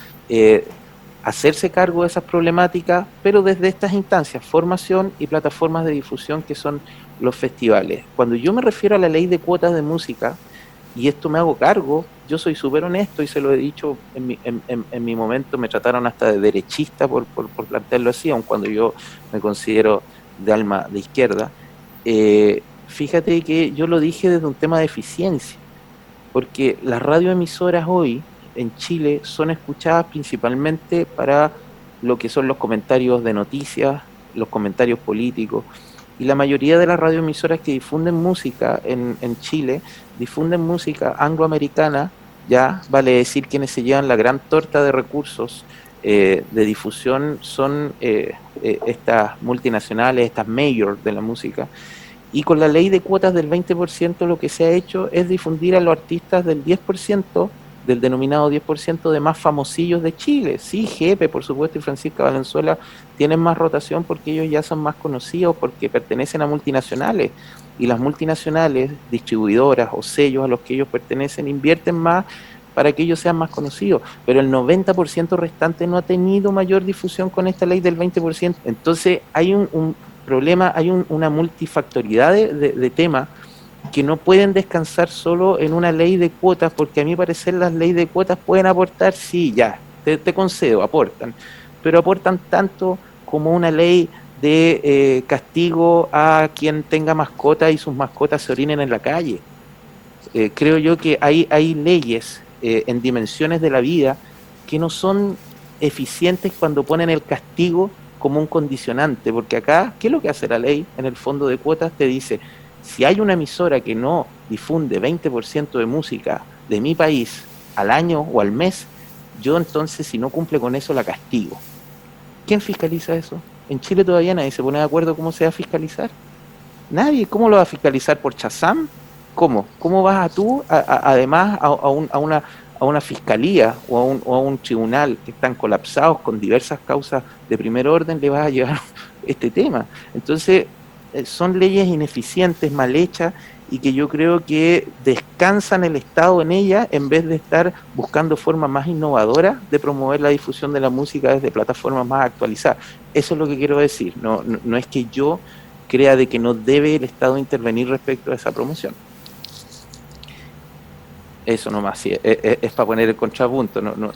hacerse cargo de esas problemáticas, pero desde estas instancias, formación y plataformas de difusión que son los festivales. Cuando yo me refiero a la ley de cuotas de música, y esto me hago cargo, yo soy súper honesto y se lo he dicho en mi momento, me trataron hasta de derechista por plantearlo así, aun cuando yo me considero de alma de izquierda. Fíjate que yo lo dije desde un tema de eficiencia, porque las radioemisoras hoy en Chile son escuchadas principalmente para lo que son los comentarios de noticias, los comentarios políticos, y la mayoría de las radioemisoras que difunden música en Chile difunden música angloamericana, ya vale decir quienes se llevan la gran torta de recursos de difusión son estas multinacionales, estas majors de la música, y con la ley de cuotas del 20% lo que se ha hecho es difundir a los artistas del 10%, del denominado 10% de más famosillos de Chile. Sí, Jepe, por supuesto, y Francisca Valenzuela tienen más rotación porque ellos ya son más conocidos, porque pertenecen a multinacionales, y las multinacionales, distribuidoras o sellos a los que ellos pertenecen, invierten más para que ellos sean más conocidos, pero el 90% restante no ha tenido mayor difusión con esta ley del 20%. Entonces hay un problema, hay una multifactoriedad de temas que no pueden descansar solo en una ley de cuotas, porque a mi parecer las leyes de cuotas pueden aportar, sí, ya, te concedo, aportan, pero aportan tanto como una ley de castigo a quien tenga mascotas y sus mascotas se orinen en la calle. Creo yo que hay leyes en dimensiones de la vida que no son eficientes cuando ponen el castigo como un condicionante, porque acá, ¿qué es lo que hace la ley? En el fondo de cuotas te dice, si hay una emisora que no difunde 20% de música de mi país al año o al mes, yo entonces, si no cumple con eso, la castigo. ¿Quién fiscaliza eso? En Chile todavía nadie se pone de acuerdo cómo se va a fiscalizar. Nadie. ¿Cómo lo va a fiscalizar? ¿Por Shazam? ¿Cómo? ¿Cómo vas además a una fiscalía o a un tribunal que están colapsados con diversas causas de primer orden, le vas a llevar este tema? Entonces, son leyes ineficientes, mal hechas, y que yo creo que descansan el Estado en ellas en vez de estar buscando formas más innovadoras de promover la difusión de la música desde plataformas más actualizadas. Eso es lo que quiero decir. No es que yo crea de que no debe el Estado intervenir respecto a esa promoción. Eso nomás, sí, es para poner el contrapunto. No.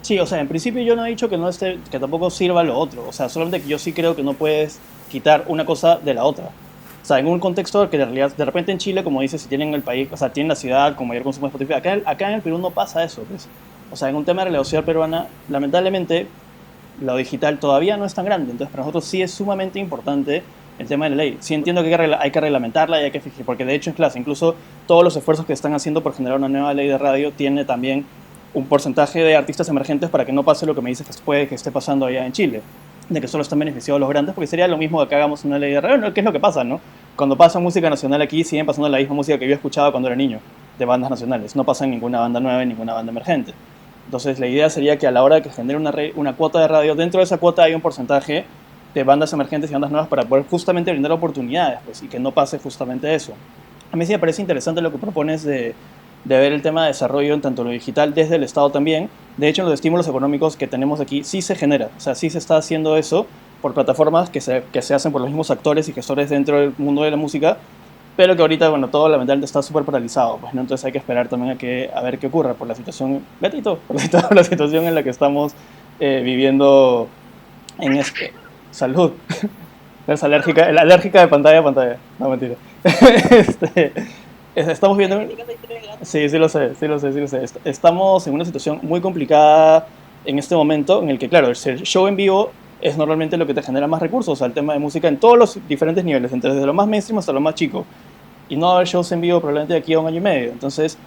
Sí, o sea, en principio yo no he dicho que no esté, que tampoco sirva lo otro. O sea, solamente que yo sí creo que no puedes quitar una cosa de la otra. O sea, en un contexto que de realidad, de repente en Chile, como dices, si tienen el país, o sea, tienen la ciudad con mayor consumo de Spotify, acá en el Perú no pasa eso, pues. O sea, en un tema de la sociedad peruana, lamentablemente, lo digital todavía no es tan grande. Entonces, para nosotros sí es sumamente importante el tema de la ley. Sí entiendo que hay que reglamentarla y hay que fijar, porque de hecho en clase, incluso todos los esfuerzos que están haciendo por generar una nueva ley de radio tiene también un porcentaje de artistas emergentes para que no pase lo que me dices que puede que esté pasando allá en Chile, de que solo están beneficiados los grandes, porque sería lo mismo que hagamos una ley de radio, ¿no? ¿Qué es lo que pasa, no? Cuando pasa música nacional aquí, siguen pasando la misma música que yo escuchaba cuando era niño, de bandas nacionales. No pasa en ninguna banda nueva, en ninguna banda emergente. Entonces, la idea sería que a la hora de que genere una cuota de radio, dentro de esa cuota hay un porcentaje de bandas emergentes y bandas nuevas para poder justamente brindar oportunidades, pues, y que no pase justamente eso. A mí sí me parece interesante lo que propones de ver el tema de desarrollo en tanto lo digital desde el Estado también. De hecho, en los estímulos económicos que tenemos aquí sí se genera, o sea, sí se está haciendo eso por plataformas que se hacen por los mismos actores y gestores dentro del mundo de la música, pero que ahorita, bueno, todo lamentablemente está súper paralizado, pues, ¿no? Entonces hay que esperar también a ver qué ocurra por la situación, Betito, por la situación en la que estamos viviendo en este... Salud. Es alérgica, la alérgica de pantalla a pantalla. No, mentira. Este, estamos viendo... Sí, sí lo sé, sí lo sé, sí lo sé. Estamos en una situación muy complicada en este momento, en el que, claro, el show en vivo es normalmente lo que te genera más recursos, o sea, el tema de música en todos los diferentes niveles, desde lo más mainstream hasta lo más chico. Y no va a haber shows en vivo probablemente de aquí a un año y medio. Entonces,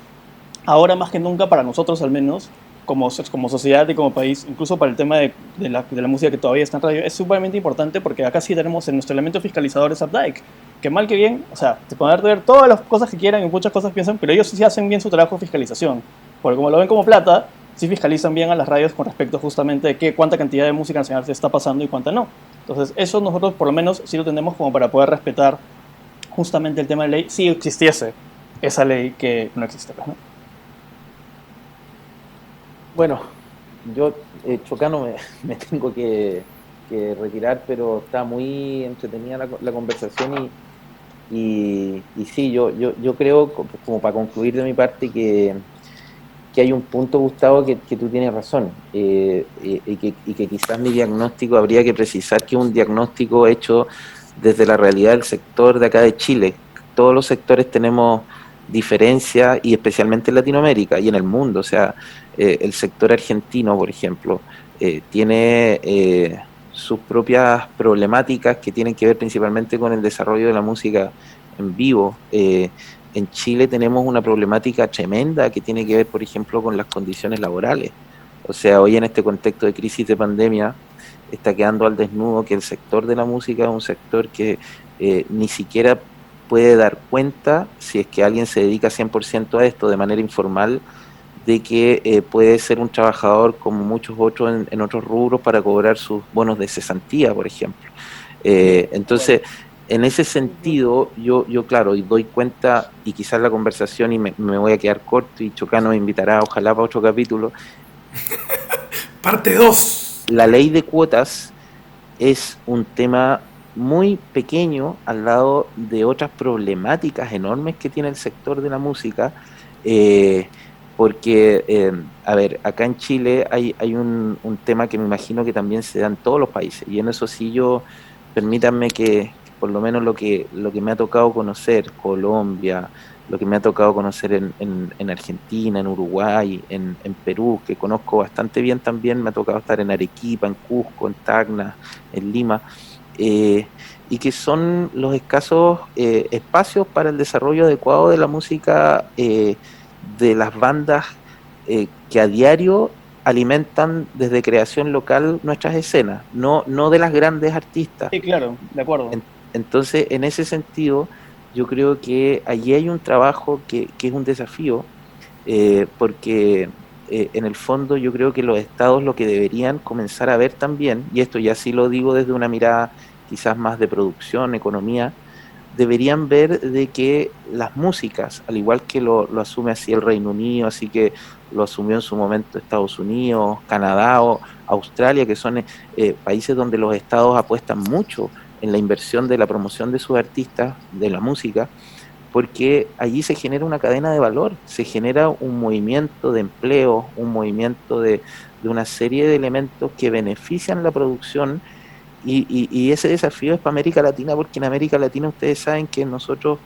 ahora más que nunca, para nosotros al menos, como sociedad y como país, incluso para el tema de la música que todavía está en radio, es sumamente importante porque acá sí tenemos en nuestro elemento fiscalizador es Updike, que mal que bien, o sea, te pueden ver todas las cosas que quieran y muchas cosas piensan, pero ellos sí hacen bien su trabajo de fiscalización, porque como lo ven como plata, sí fiscalizan bien a las radios con respecto justamente de cuánta cantidad de música nacional se está pasando y cuánta no. Entonces, eso nosotros por lo menos sí lo tenemos como para poder respetar justamente el tema de la ley, si existiese esa ley que no existe, ¿no? Bueno, yo, Chocano, me tengo que retirar, pero está muy entretenida la conversación y sí, yo creo, como para concluir de mi parte, que hay un punto, Gustavo, que tú tienes razón, y que quizás mi diagnóstico habría que precisar que es un diagnóstico hecho desde la realidad del sector de acá de Chile. Todos los sectores tenemos diferencias, y especialmente en Latinoamérica y en el mundo. O sea, el sector argentino, por ejemplo, tiene sus propias problemáticas que tienen que ver principalmente con el desarrollo de la música en vivo. En Chile tenemos una problemática tremenda que tiene que ver, por ejemplo, con las condiciones laborales. O sea, hoy en este contexto de crisis de pandemia está quedando al desnudo que el sector de la música es un sector que ni siquiera puede dar cuenta, si es que alguien se dedica 100% a esto de manera informal, de que puede ser un trabajador como muchos otros en otros rubros para cobrar sus bonos de cesantía, por ejemplo. Entonces, en ese sentido, yo claro, y doy cuenta, y quizás la conversación, y me voy a quedar corto, y Chocano me invitará, ojalá, para otro capítulo. Parte 2. La ley de cuotas es un tema muy pequeño al lado de otras problemáticas enormes que tiene el sector de la música, porque, a ver, acá en Chile hay un tema que me imagino que también se da en todos los países, y en eso sí permítanme que por lo menos lo que me ha tocado conocer, Colombia, lo que me ha tocado conocer en Argentina, en Uruguay, en Perú, que conozco bastante bien también, me ha tocado estar en Arequipa, en Cusco, en Tacna, en Lima, y que son los escasos espacios para el desarrollo adecuado de la música, de las bandas que a diario alimentan desde creación local nuestras escenas, no de las grandes artistas. Sí, claro, de acuerdo. Entonces, en ese sentido, yo creo que allí hay un trabajo que es un desafío, porque en el fondo yo creo que los estados lo que deberían comenzar a ver también, y esto ya sí lo digo desde una mirada quizás más de producción, economía, deberían ver de que las músicas, al igual que lo asume así el Reino Unido, así que lo asumió en su momento Estados Unidos, Canadá o Australia, que son países donde los estados apuestan mucho en la inversión de la promoción de sus artistas, de la música, porque allí se genera una cadena de valor, se genera un movimiento de empleo, un movimiento de una serie de elementos que benefician la producción y ese desafío es para América Latina, porque en América Latina ustedes saben que nosotros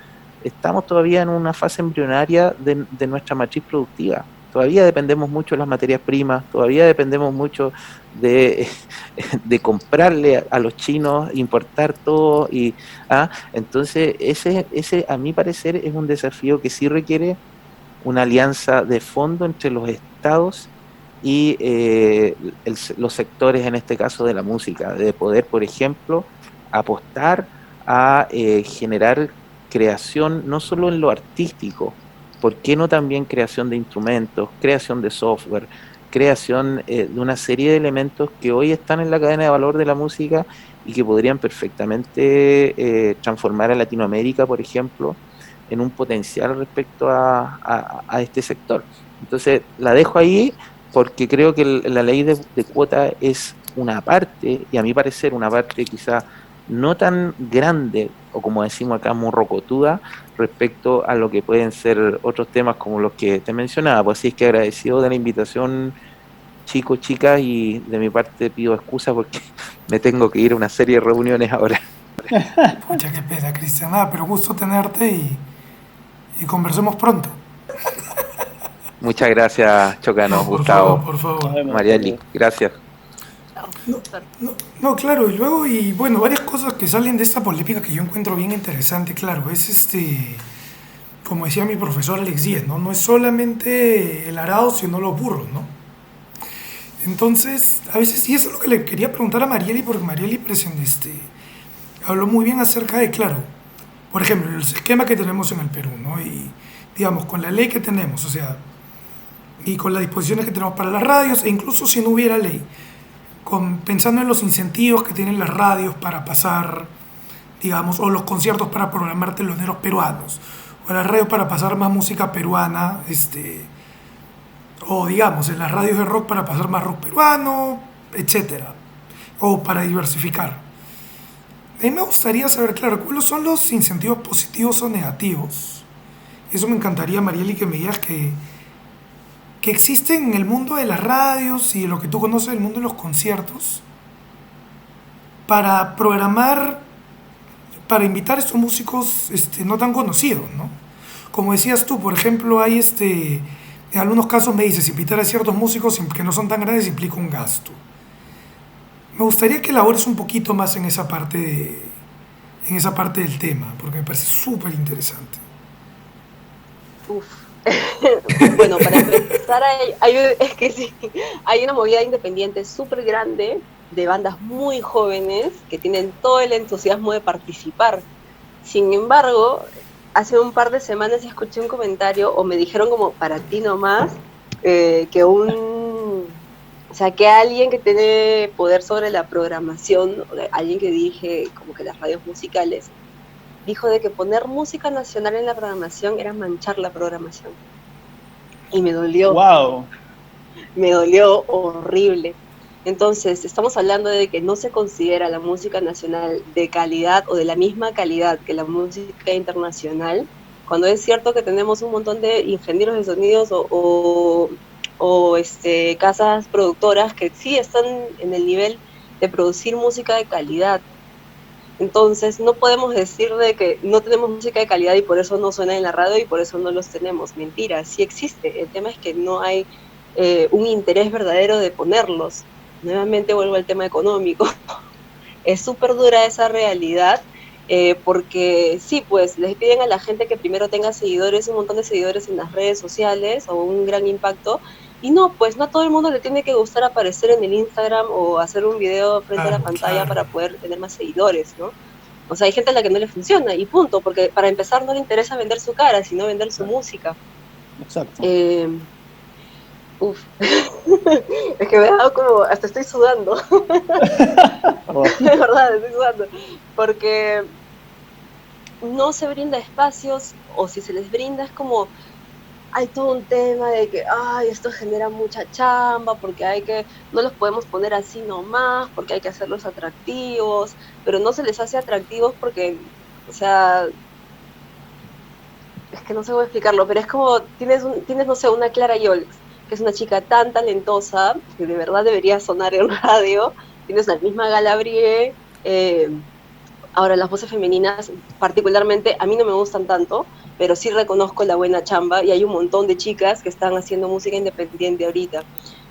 estamos todavía en una fase embrionaria de nuestra matriz productiva. Todavía dependemos mucho de las materias primas, todavía dependemos mucho de, de comprarle a los chinos, importar todo. Entonces, ese, a mi parecer, es un desafío que sí requiere una alianza de fondo entre los estados y los sectores, en este caso de la música, de poder, por ejemplo, apostar a generar creación no solo en lo artístico, ¿por qué no también creación de instrumentos, creación de software, creación de una serie de elementos que hoy están en la cadena de valor de la música y que podrían perfectamente transformar a Latinoamérica, por ejemplo, en un potencial respecto a este sector? Entonces, la dejo ahí porque creo que la ley de cuota es una parte, y a mi parecer una parte quizá no tan grande, o como decimos acá, morrocotuda, respecto a lo que pueden ser otros temas como los que te mencionaba. Pues así es que agradecido de la invitación, chicos, chicas, y de mi parte pido excusa porque me tengo que ir a una serie de reuniones ahora. Pucha, qué pena, Cristian. Nada, pero gusto tenerte y conversemos pronto. Muchas gracias, Chocano, No, por favor, Gustavo, por Nos favor. vemos. Mariali, gracias. No, no, claro, y luego, y bueno, varias cosas que salen de esta polémica que yo encuentro bien interesante, claro, es como decía mi profesor Alex Díez, ¿no? No es solamente el arado, sino los burros, ¿no? Entonces, a veces, y eso es lo que le quería preguntar a Marieli, porque Marieli habló muy bien acerca de, claro, por ejemplo, el esquema que tenemos en el Perú, ¿no? Y, digamos, con la ley que tenemos, o sea, y con las disposiciones que tenemos para las radios, e incluso si no hubiera ley, pensando en los incentivos que tienen las radios para pasar, digamos, o los conciertos para programar teloneros peruanos, o las radios para pasar más música peruana, o digamos, en las radios de rock para pasar más rock peruano, etcétera, o para diversificar. A mí me gustaría saber, claro, cuáles son los incentivos positivos o negativos. Eso me encantaría, Marieli, que me digas que existen en el mundo de las radios y de lo que tú conoces del mundo de los conciertos para programar, para invitar a estos músicos no tan conocidos, ¿no? Como decías tú, por ejemplo, hay en algunos casos me dices, invitar a ciertos músicos que no son tan grandes implica un gasto. Me gustaría que elabores un poquito más en esa parte del tema, porque me parece súper interesante. Uf. Bueno, para empezar, es que sí, hay una movida independiente súper grande de bandas muy jóvenes que tienen todo el entusiasmo de participar. Sin embargo, hace un par de semanas escuché un comentario, o me dijeron como para ti nomás, que alguien que tiene poder sobre la programación, alguien que dirige como que las radios musicales, dijo de que poner música nacional en la programación era manchar la programación. Y me dolió. ¡Wow! Me dolió horrible. Entonces, estamos hablando de que no se considera la música nacional de calidad o de la misma calidad que la música internacional, cuando es cierto que tenemos un montón de ingenieros de sonidos o casas productoras que sí están en el nivel de producir música de calidad. Entonces no podemos decir de que no tenemos música de calidad y por eso no suena en la radio y por eso no los tenemos. Mentira, sí existe. El tema es que no hay un interés verdadero de ponerlos. Nuevamente vuelvo al tema económico. Es súper dura esa realidad porque sí, pues les piden a la gente que primero tenga seguidores, un montón de seguidores en las redes sociales o un gran impacto. Y no, pues no a todo el mundo le tiene que gustar aparecer en el Instagram o hacer un video frente a la pantalla para poder tener más seguidores, ¿no? O sea, hay gente a la que no le funciona y punto, porque para empezar no le interesa vender su cara, sino vender su música. Exacto. Es que me ha dado como, hasta estoy sudando. De verdad, estoy sudando. Porque no se brinda espacios, o si se les brinda es como... Hay todo un tema de que, esto genera mucha chamba, porque no los podemos poner así nomás, porque hay que hacerlos atractivos, pero no se les hace atractivos porque, o sea, que no sé cómo explicarlo, pero es como, tienes no sé, una Clara Yolks, que es una chica tan talentosa, que de verdad debería sonar en radio, tienes la misma Galabrie, ahora las voces femeninas, particularmente, a mí no me gustan tanto, pero sí reconozco la buena chamba, y hay un montón de chicas que están haciendo música independiente ahorita,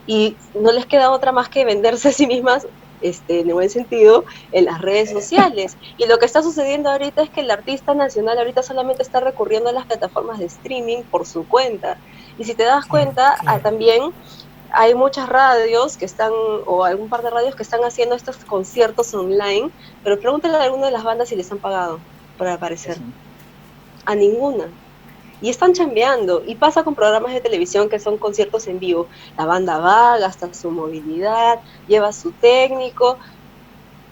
y no les queda otra más que venderse a sí mismas, en el buen sentido, en las redes sociales. Y lo que está sucediendo ahorita es que el artista nacional ahorita solamente está recurriendo a las plataformas de streaming por su cuenta. Y si te das cuenta, también hay muchas radios que están, o algún par de radios que están haciendo estos conciertos online, pero pregúntale a alguna de las bandas si les han pagado por aparecer. A ninguna. Y están chambeando, y pasa con programas de televisión que son conciertos en vivo. La banda va, gasta su movilidad, lleva su técnico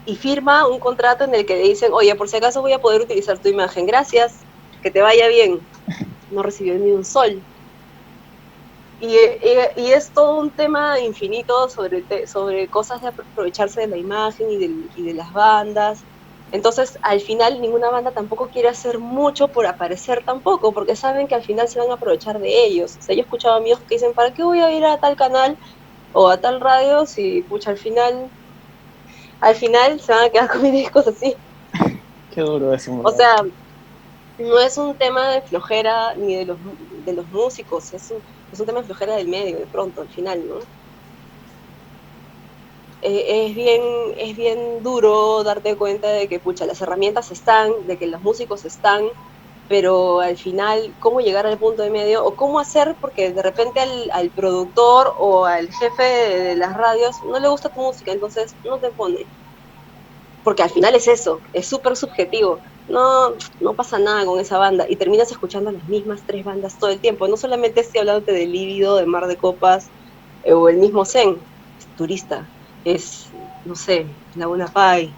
y firma un contrato en el que le dicen, oye, por si acaso voy a poder utilizar tu imagen, gracias, que te vaya bien. No recibió ni un sol. Y es todo un tema infinito sobre cosas de aprovecharse de la imagen y de las bandas. Entonces, al final, ninguna banda tampoco quiere hacer mucho por aparecer tampoco, porque saben que al final se van a aprovechar de ellos. O sea, yo he escuchado amigos que dicen, ¿para qué voy a ir a tal canal o a tal radio si, pucha, al final se van a quedar con mis discos así? Qué duro eso. O sea, no es un tema de flojera ni de los músicos, es un tema de flojera del medio, de pronto, al final, ¿no? Es bien duro darte cuenta de que, pucha, las herramientas están, de que los músicos están, pero al final, ¿cómo llegar al punto de medio? O cómo hacer, porque de repente al productor o al jefe de las radios no le gusta tu música, entonces no te pone. Porque al final es eso, es súper subjetivo. No pasa nada con esa banda, y terminas escuchando las mismas 3 bandas todo el tiempo. No solamente estoy hablándote de Lívido, de Mar de Copas, o el mismo Zen, Turista. Es, no sé, Laguna Pai,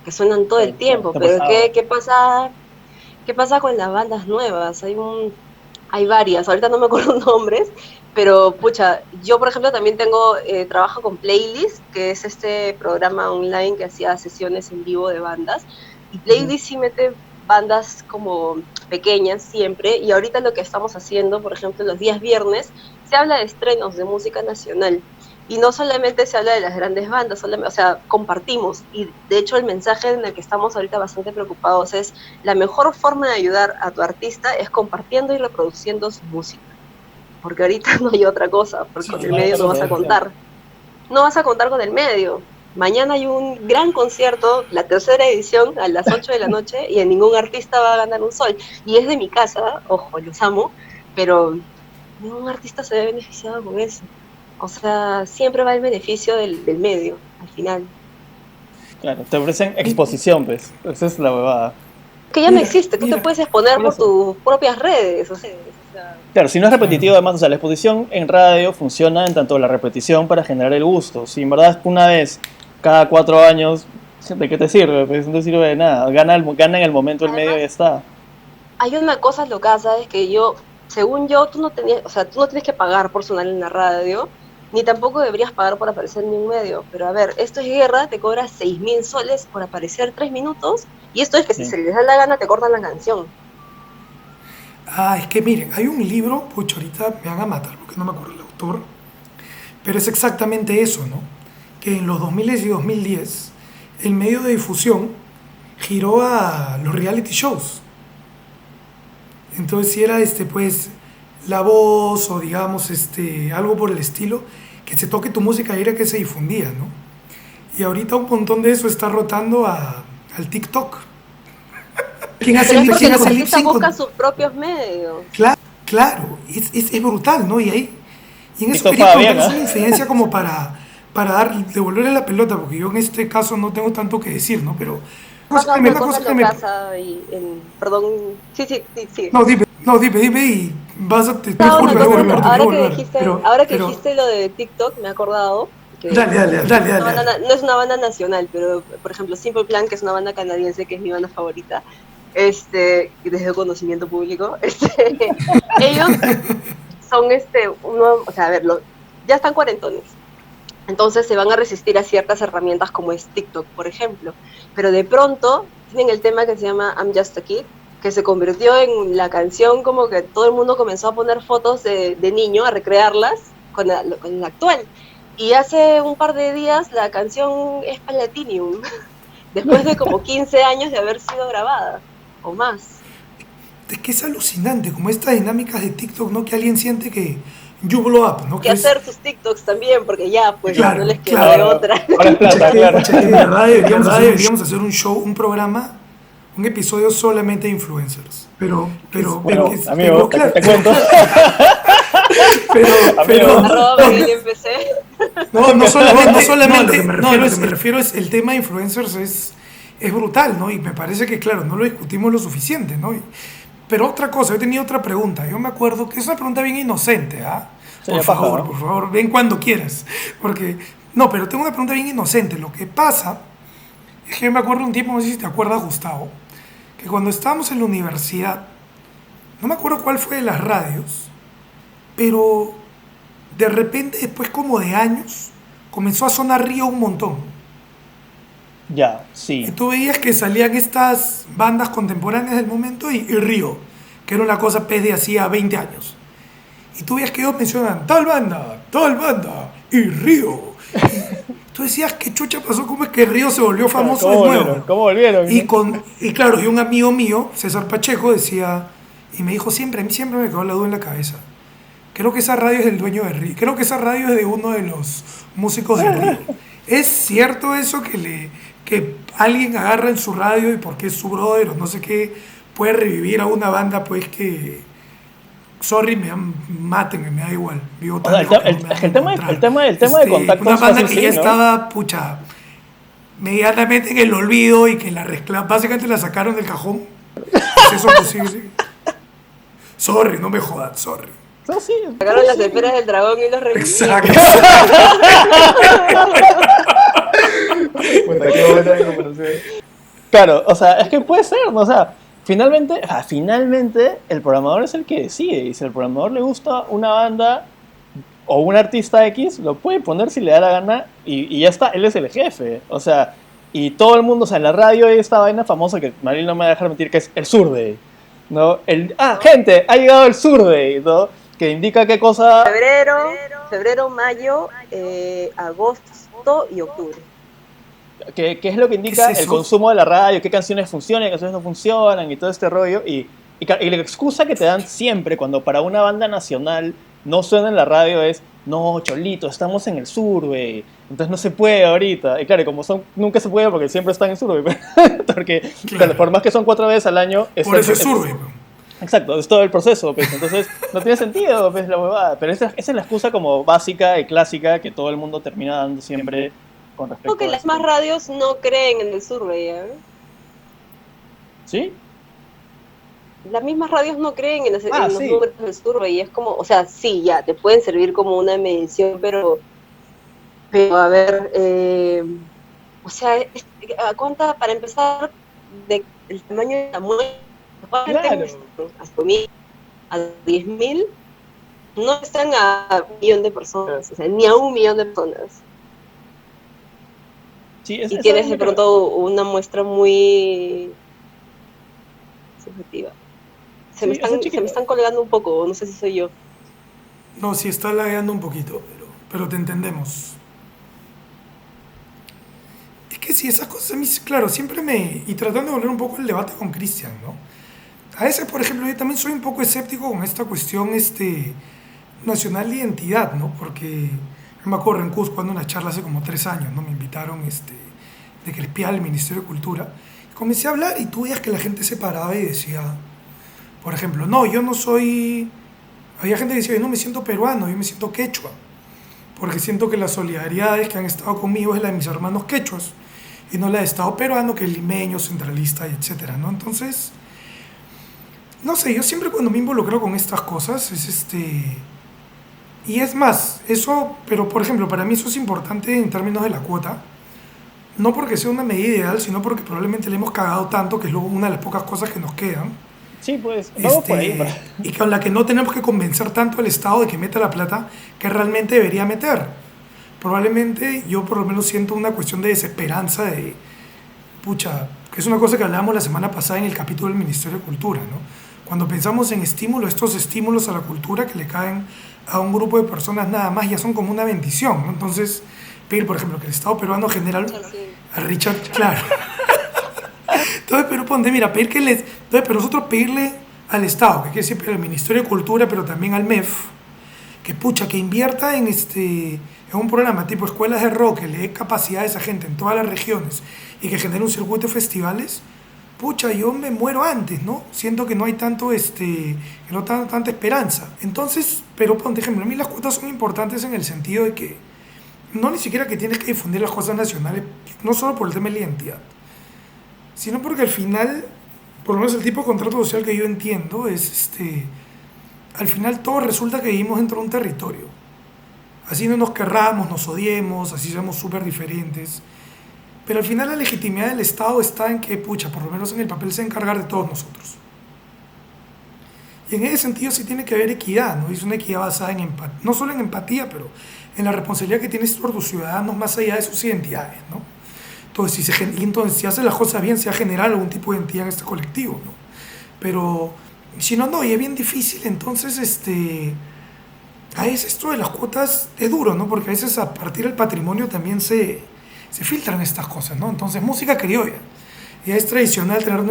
que suenan todo el tiempo, pero ¿qué pasa con las bandas nuevas? Hay varias, ahorita no me acuerdo los nombres, pero pucha, yo por ejemplo también trabajo con Playlist, que es este programa online que hacía sesiones en vivo de bandas, y Playlist sí mete bandas como pequeñas siempre, y ahorita lo que estamos haciendo, por ejemplo, los días viernes, se habla de estrenos de música nacional. Y no solamente se habla de las grandes bandas, o sea, compartimos. Y de hecho el mensaje en el que estamos ahorita bastante preocupados es: la mejor forma de ayudar a tu artista es compartiendo y reproduciendo su música. Porque ahorita no hay otra cosa, porque con el medio no vas a contar. No vas a contar con el medio. Mañana hay un gran concierto, la 3ª edición, a las 8 de la noche, y en ningún artista va a ganar un sol. Y es de mi casa, ojo, los amo, pero ningún artista se ve beneficiado con eso. O sea, siempre va el beneficio del medio, al final. Claro, te ofrecen exposición, pues. Esa es la huevada. Que ya no existe, tú te puedes exponer por tus propias redes. O sea, claro, si no es repetitivo, además, o sea, la exposición en radio funciona en tanto la repetición para generar el gusto. Si en verdad es una vez cada 4 años, ¿de qué te sirve? Pues no te sirve de nada. Gana en el momento el medio y ya está. Hay una cosa loca, ¿sabes? Que según yo, tú no tienes que pagar por sonar en la radio, ni tampoco deberías pagar por aparecer en un medio. Pero a ver, esto es guerra, te cobras 6.000 soles por aparecer 3 minutos, y esto es que si se les da la gana te cortan la canción. Es que miren, hay un libro, pucha, ahorita me van a matar porque no me acuerdo el autor, pero es exactamente eso, ¿no? Que en los 2000 y 2010 el medio de difusión giró a los reality shows. Entonces si era pues La Voz o digamos algo por el estilo, que se toque tu música y era que se difundía, ¿no? Y ahorita un montón de eso está rotando al TikTok. ¿Quién hace el lip sync? Busca sus propios medios. Claro, es brutal, ¿no? Y en eso quería poner una incidencia como para devolverle la pelota, porque yo en este caso no tengo tanto que decir, ¿no? Pero una cosa que me... Perdón, sí. No, dime y vas a... Ahora que dijiste lo de TikTok, me he acordado que... Dale. No es una banda nacional, pero por ejemplo Simple Plan, que es una banda canadiense, que es mi banda favorita, desde el conocimiento público, ellos son o sea, a ver, ya están cuarentones, entonces se van a resistir a ciertas herramientas como es TikTok, por ejemplo, pero de pronto tienen el tema que se llama I'm Just a Kid, que se convirtió en la canción, como que todo el mundo comenzó a poner fotos de niño, a recrearlas con la actual. Y hace un par de días la canción es Platinum, después de como 15 años de haber sido grabada, o más. Es que es alucinante, como estas dinámicas de TikTok, ¿no? Que alguien siente que you blow up, ¿no? Y hacer sus TikToks también, porque ya, pues Claro, no les queda claro. de otra. Ahora es plata, claro. En verdad deberíamos hacer un show, un programa, un episodio solamente de influencers. Bueno, amigo, claro, te cuento. pero Arroba Miguel empecé. no solamente, lo que me refiero es el tema de influencers es brutal, ¿no? Y me parece que, claro, no lo discutimos lo suficiente, ¿no? Pero otra cosa, yo tenía otra pregunta. Yo me acuerdo que es una pregunta bien inocente, ¿ah? Sí, Por favor, ven cuando quieras. Porque, no, pero tengo una pregunta bien inocente. Lo que pasa es que yo me acuerdo un tiempo, no sé si te acuerdas, Gustavo, que cuando estábamos en la universidad, no me acuerdo cuál fue de las radios, pero de repente, después como de años, comenzó a sonar Río un montón. Ya, sí. Y tú veías que salían estas bandas contemporáneas del momento y Río, que era una cosa pues, de hacía 20 años. Y tú veías que ellos mencionan tal banda, y Río. Y tú decías, ¿qué chucha pasó? ¿Cómo es que Río se volvió famoso de nuevo? ¿Cómo volvieron? Y claro, y un amigo mío, César Pacheco, decía, y me dijo a mí siempre me quedó la duda en la cabeza. Creo que esa radio es del dueño de Río. Creo que esa radio es de uno de los músicos de Río. ¿Es cierto eso que alguien agarra en su radio y porque es su brother o no sé qué, puede revivir a una banda pues que... Sorry, mátenme, me da igual. Vivo tan lejos que no me van a encontrar. el tema de contactos una banda así, que ya ¿no? estaba, medianamente en el olvido y que básicamente la sacaron del cajón. ¿Es eso posible? Sorry, no me jodan, sorry. No, sí, Sacaron las esferas del dragón y los revivieron. Exacto. Puta, qué buena comparación. Claro, o sea, es que puede ser, ¿no? O sea, finalmente el programador es el que decide. Y si al programador le gusta una banda o un artista X, lo puede poner si le da la gana y ya está, él es el jefe. O sea, y todo el mundo, o sea, en la radio hay esta vaina famosa que Marín no me va a dejar mentir, que es el Survey, ¿no? Gente, ha llegado el Survey, ¿no? Que indica qué cosa... Febrero, mayo, agosto y octubre. ¿Qué es lo que indica ¿Qué es el eso? consumo de la radio? ¿Qué canciones funcionan, qué canciones no funcionan? Y todo este rollo. Y la excusa que te dan siempre cuando para una banda nacional no suena en la radio es: no, Cholito, estamos en el Survey, entonces no se puede ahorita. Y claro, como nunca se puede porque siempre están en Survey. Porque claro, por más que son 4 veces al año... Por eso es Survey. Exacto, es todo el proceso, pues. Entonces no tiene sentido, pues, la huevada. Pero esa es la excusa como básica y clásica que todo el mundo termina dando siempre con respecto Porque a las esto. más radios no creen en el survey, ¿eh? ¿Sí? Las mismas radios no creen en los Sí. números del survey, y es como, o sea, sí, ya, te pueden servir como una medición, pero a ver, o sea, ¿cuánta, para empezar, el tamaño de la muestra? Claro. A 10.000, no están a 1.000.000 de personas, o sea, ni a 1.000.000 de personas. Sí, Y tienes de pronto una muestra muy subjetiva. Se me están colgando un poco, no sé si soy yo. No, sí está lagueando un poquito, pero te entendemos. Es que sí, esas cosas a mí, claro, y tratando de volver un poco el debate con Cristian, ¿no? A veces, por ejemplo, yo también soy un poco escéptico con esta cuestión nacional de identidad, ¿no? Porque yo me acuerdo en Cusco cuando una charla hace como 3 años, ¿no? Me invitaron de Crespial, el Ministerio de Cultura, y comencé a hablar y tú veías que la gente se paraba y decía, por ejemplo, no, yo no soy... Había gente que decía, yo no me siento peruano, yo me siento quechua, porque siento que las solidaridades que han estado conmigo es la de mis hermanos quechuas, y no la de Estado peruano, que es limeño, centralista, y etcétera, ¿no? Entonces... No sé, yo siempre cuando me involucro con estas cosas y es más, eso, pero por ejemplo, para mí eso es importante en términos de la cuota, no porque sea una medida ideal, sino porque probablemente le hemos cagado tanto, que es una de las pocas cosas que nos quedan, Sí, pues, vamos por ahí. y con la que no tenemos que convencer tanto al Estado de que meta la plata que realmente debería meter. Probablemente yo por lo menos siento una cuestión de desesperanza pucha, que es una cosa que hablábamos la semana pasada en el capítulo del Ministerio de Cultura, ¿no? Cuando pensamos en estímulos, estos estímulos a la cultura que le caen a un grupo de personas nada más ya son como una bendición, ¿no? Entonces, pedir, por ejemplo, que el Estado peruano general a Richard, claro. Entonces, pero ponte, mira, pedir que les... Entonces, pero nosotros pedirle al Estado, que quiere decir al Ministerio de Cultura, pero también al MEF, que pucha, que invierta en un programa tipo escuelas de rock, que le dé capacidad a esa gente en todas las regiones y que genere un circuito de festivales, pucha, yo me muero antes, ¿no? Siento que no hay tanto, que no tanta esperanza. Entonces, pero ponte ejemplo, a mí las cuotas son importantes en el sentido de que no ni siquiera que tienes que difundir las cosas nacionales, no solo por el tema de la identidad, sino porque al final, por lo menos el tipo de contrato social que yo entiendo es, al final todo resulta que vivimos dentro de un territorio. Así no nos querramos, nos odiemos, así seamos súper diferentes. Pero al final la legitimidad del Estado está en que, pucha, por lo menos en el papel se encargar de todos nosotros. Y en ese sentido sí tiene que haber equidad, ¿no? Es una equidad basada en empatía, no solo en empatía, pero en la responsabilidad que tienes por tus ciudadanos más allá de sus identidades, ¿no? Entonces, si haces las cosas bien, se va a generar algún tipo de identidad en este colectivo, ¿no? Pero si no, no, y es bien difícil, entonces, a veces esto de las cuotas es duro, ¿no? Porque a veces a partir del patrimonio también se filtran estas cosas, ¿no? Entonces, música criolla. Ya es tradicional tener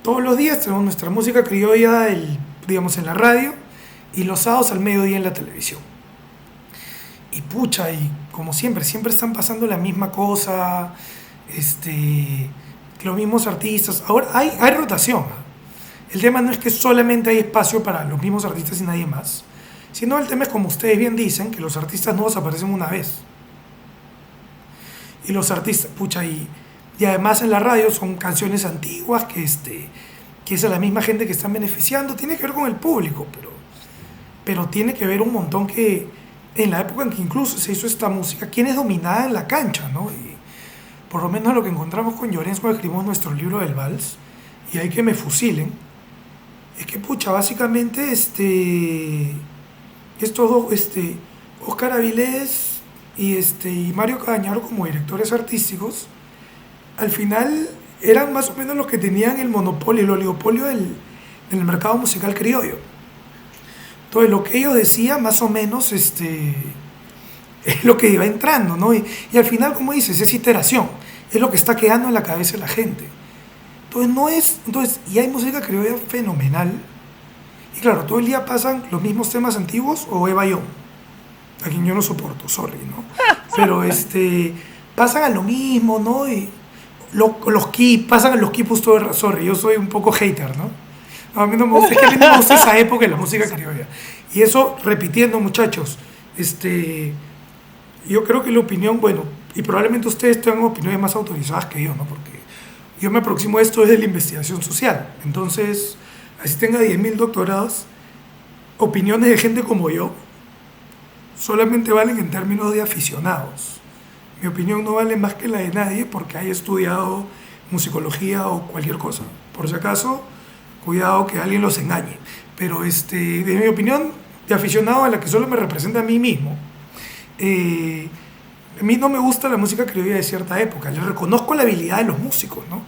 todos los días tenemos nuestra música criolla, digamos, en la radio, y los sábados al mediodía en la televisión. Y pucha, y como siempre están pasando la misma cosa, los mismos artistas. Ahora hay rotación, ¿eh? El tema no es que solamente hay espacio para los mismos artistas y nadie más, sino el tema es, como ustedes bien dicen, que los artistas nuevos aparecen una vez. Y los artistas, pucha, y además en la radio son canciones antiguas que es a la misma gente que están beneficiando. Tiene que ver con el público, pero tiene que ver un montón que en la época en que incluso se hizo esta música, quién es dominada en la cancha, ¿no? Y por lo menos lo que encontramos con Llorens cuando escribimos nuestro libro del vals, y hay que me fusilen, es que, pucha, básicamente, estos dos, Óscar Avilés y Mario Cañaro como directores artísticos, al final eran más o menos los que tenían el monopolio, el oligopolio del mercado musical criollo. Entonces, lo que ellos decían, más o menos, es lo que iba entrando, ¿no? Y al final, como dices, es iteración, es lo que está quedando en la cabeza de la gente. Entonces, y hay música criolla fenomenal. Y claro, todo el día pasan los mismos temas antiguos o Eva Young, a quien yo no soporto, sorry, ¿no? Pero pasan a lo mismo, ¿no? Y pasan a los kipus todo, sorry, yo soy un poco hater, ¿no? A mí no me gusta, es que a mí no me gusta esa época de la música criolla. Y eso, repitiendo, muchachos, yo creo que la opinión, bueno, y probablemente ustedes tengan opiniones más autorizadas que yo, ¿no? Porque yo me aproximo a esto desde la investigación social. Entonces, así tenga 10.000 doctorados, opiniones de gente como yo solamente valen en términos de aficionados. Mi opinión no vale más que la de nadie porque haya estudiado musicología o cualquier cosa. Por si acaso, cuidado que alguien los engañe. Pero de mi opinión de aficionado, a la que solo me representa a mí mismo, a mí no me gusta la música criolla de cierta época. Le reconozco la habilidad de los músicos, ¿no?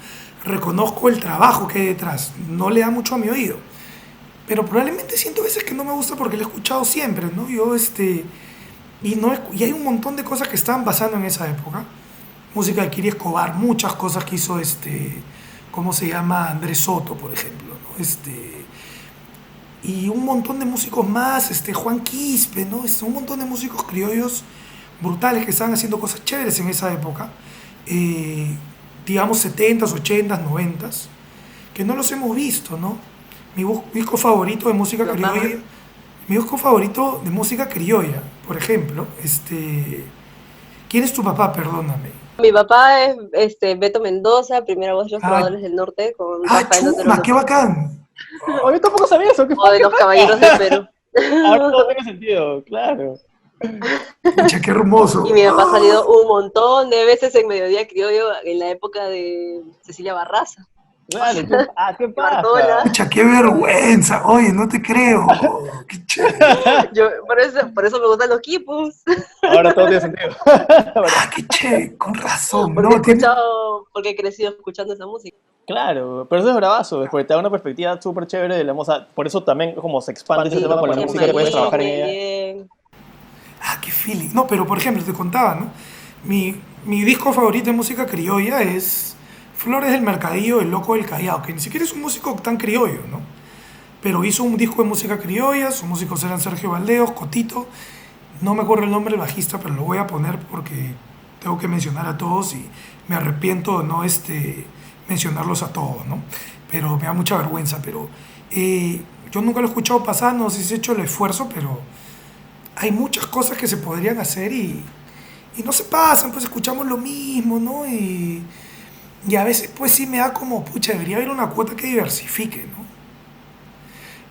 Reconozco el trabajo que hay detrás. No le da mucho a mi oído. Pero probablemente siento a veces que no me gusta porque lo he escuchado siempre, ¿no? Y hay un montón de cosas que estaban pasando en esa época. Música de Kiri Escobar, muchas cosas que hizo ¿cómo se llama? Andrés Soto, por ejemplo, ¿no? Y un montón de músicos más, Juan Quispe, ¿no? Un montón de músicos criollos brutales que estaban haciendo cosas chéveres en esa época, digamos 70s, 80s, 90s, que no los hemos visto, ¿no? Mi disco favorito de música criolla, por ejemplo, ¿quién es tu papá? Perdóname. Mi papá es Beto Mendoza, primera voz de los Trovadores del Norte, con Rafael ¡chuma! ¡Qué bacán! Oh, yo tampoco sabía eso. O de los Caballeros del Perú. Ahora todo tiene sentido, claro. Pucha, qué hermoso. Y mi papá ha salido un montón de veces en Mediodía Criollo en la época de Cecilia Barraza. Dale, qué Bartola. paja. Pucha, qué vergüenza. Oye, no te creo. Qué chévere. Por eso me gustan los quipus, Ahora todo tiene sentido. Bueno, Ah, qué chévere. Con razón. porque he No, tiene. escuchado, porque he crecido escuchando esa música. claro, pero eso es bravazo, porque te da una perspectiva súper chévere de la música. Por eso también como se expande ese Sí, tema con la es música que puedes trabajar en muy ella. bien. Ah, qué feeling. No, pero por ejemplo, te contaba, ¿no? Mi disco favorito de música criolla es Flores del Mercadillo, El Loco del Callao, que ni siquiera es un músico tan criollo, ¿no? Pero hizo un disco de música criolla, sus músicos eran Sergio Valdeos, Cotito, no me acuerdo el nombre del bajista, pero lo voy a poner porque tengo que mencionar a todos y me arrepiento de no mencionarlos a todos, ¿no? Pero me da mucha vergüenza, pero yo nunca lo he escuchado pasar, no sé si he hecho el esfuerzo, pero hay muchas cosas que se podrían hacer y no se pasan, pues escuchamos lo mismo, ¿no? Y a veces pues sí me da como, pucha, debería haber una cuota que diversifique, ¿no?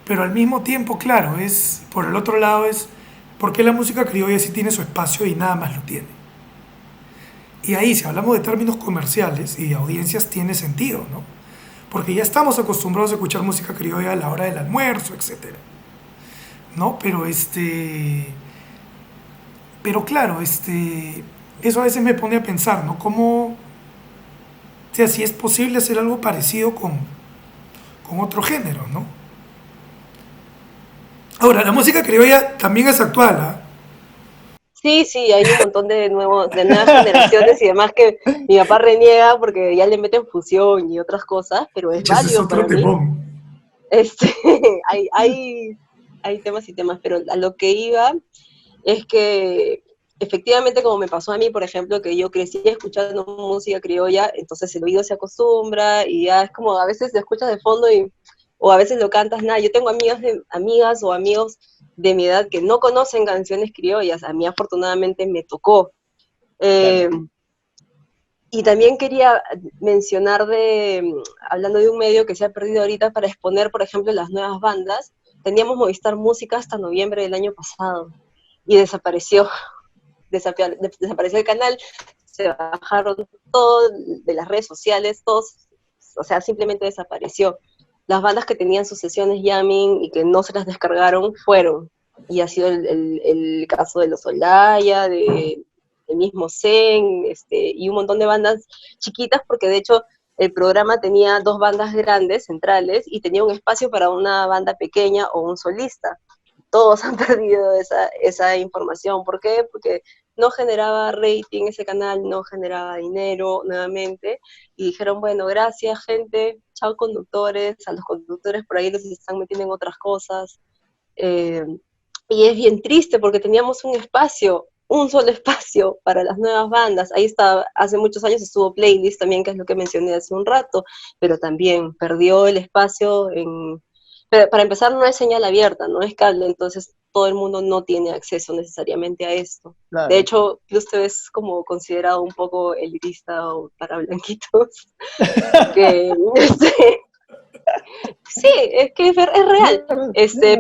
Pero al mismo tiempo, claro, por el otro lado ¿por qué la música criolla sí tiene su espacio y nada más lo tiene? Y ahí, si hablamos de términos comerciales y de audiencias, tiene sentido, ¿no? Porque ya estamos acostumbrados a escuchar música criolla a la hora del almuerzo, etcétera, ¿no? Pero claro, eso a veces me pone a pensar, ¿no? Cómo, o sea, si es posible hacer algo parecido con otro género, ¿no? Ahora, la música criolla también es actual, ¿ah? Sí, sí, hay un montón de nuevas generaciones y demás que mi papá reniega porque ya le meten fusión y otras cosas, pero es Pucha, ese es válido otro para mí. temón. Este, hay, hay, hay temas y temas, pero a lo que iba es que efectivamente como me pasó a mí, por ejemplo, que yo crecí escuchando música criolla, entonces el oído se acostumbra y ya es como a veces lo escuchas de fondo o a veces lo cantas, nada. Yo tengo amigas o amigos de mi edad que no conocen canciones criollas, a mí afortunadamente me tocó. Claro. Eh, y también quería mencionar hablando de un medio que se ha perdido ahorita para exponer, por ejemplo, las nuevas bandas, teníamos Movistar Música hasta noviembre del año pasado y desapareció el canal, se bajaron todo de las redes sociales, todos, o sea, simplemente desapareció. Las bandas que tenían sus sesiones jamming y que no se las descargaron fueron. Y ha sido el caso de los Olaya, el mismo Zen, y un montón de bandas chiquitas, porque de hecho el programa tenía dos bandas grandes, centrales, y tenía un espacio para una banda pequeña o un solista. Todos han perdido esa información. ¿Por qué? Porque no generaba rating ese canal, no generaba dinero nuevamente, y dijeron, bueno, gracias gente, chao conductores, a los conductores por ahí les están metiendo en otras cosas, eh, y es bien triste porque teníamos un solo espacio para las nuevas bandas. Ahí está, hace muchos años estuvo Playlist también, que es lo que mencioné hace un rato, pero también perdió el espacio pero para empezar, no es señal abierta, no es cable, entonces todo el mundo no tiene acceso necesariamente a esto. De Claro. hecho, usted es como considerado un poco elitista o para blanquitos, que sí, es que es real,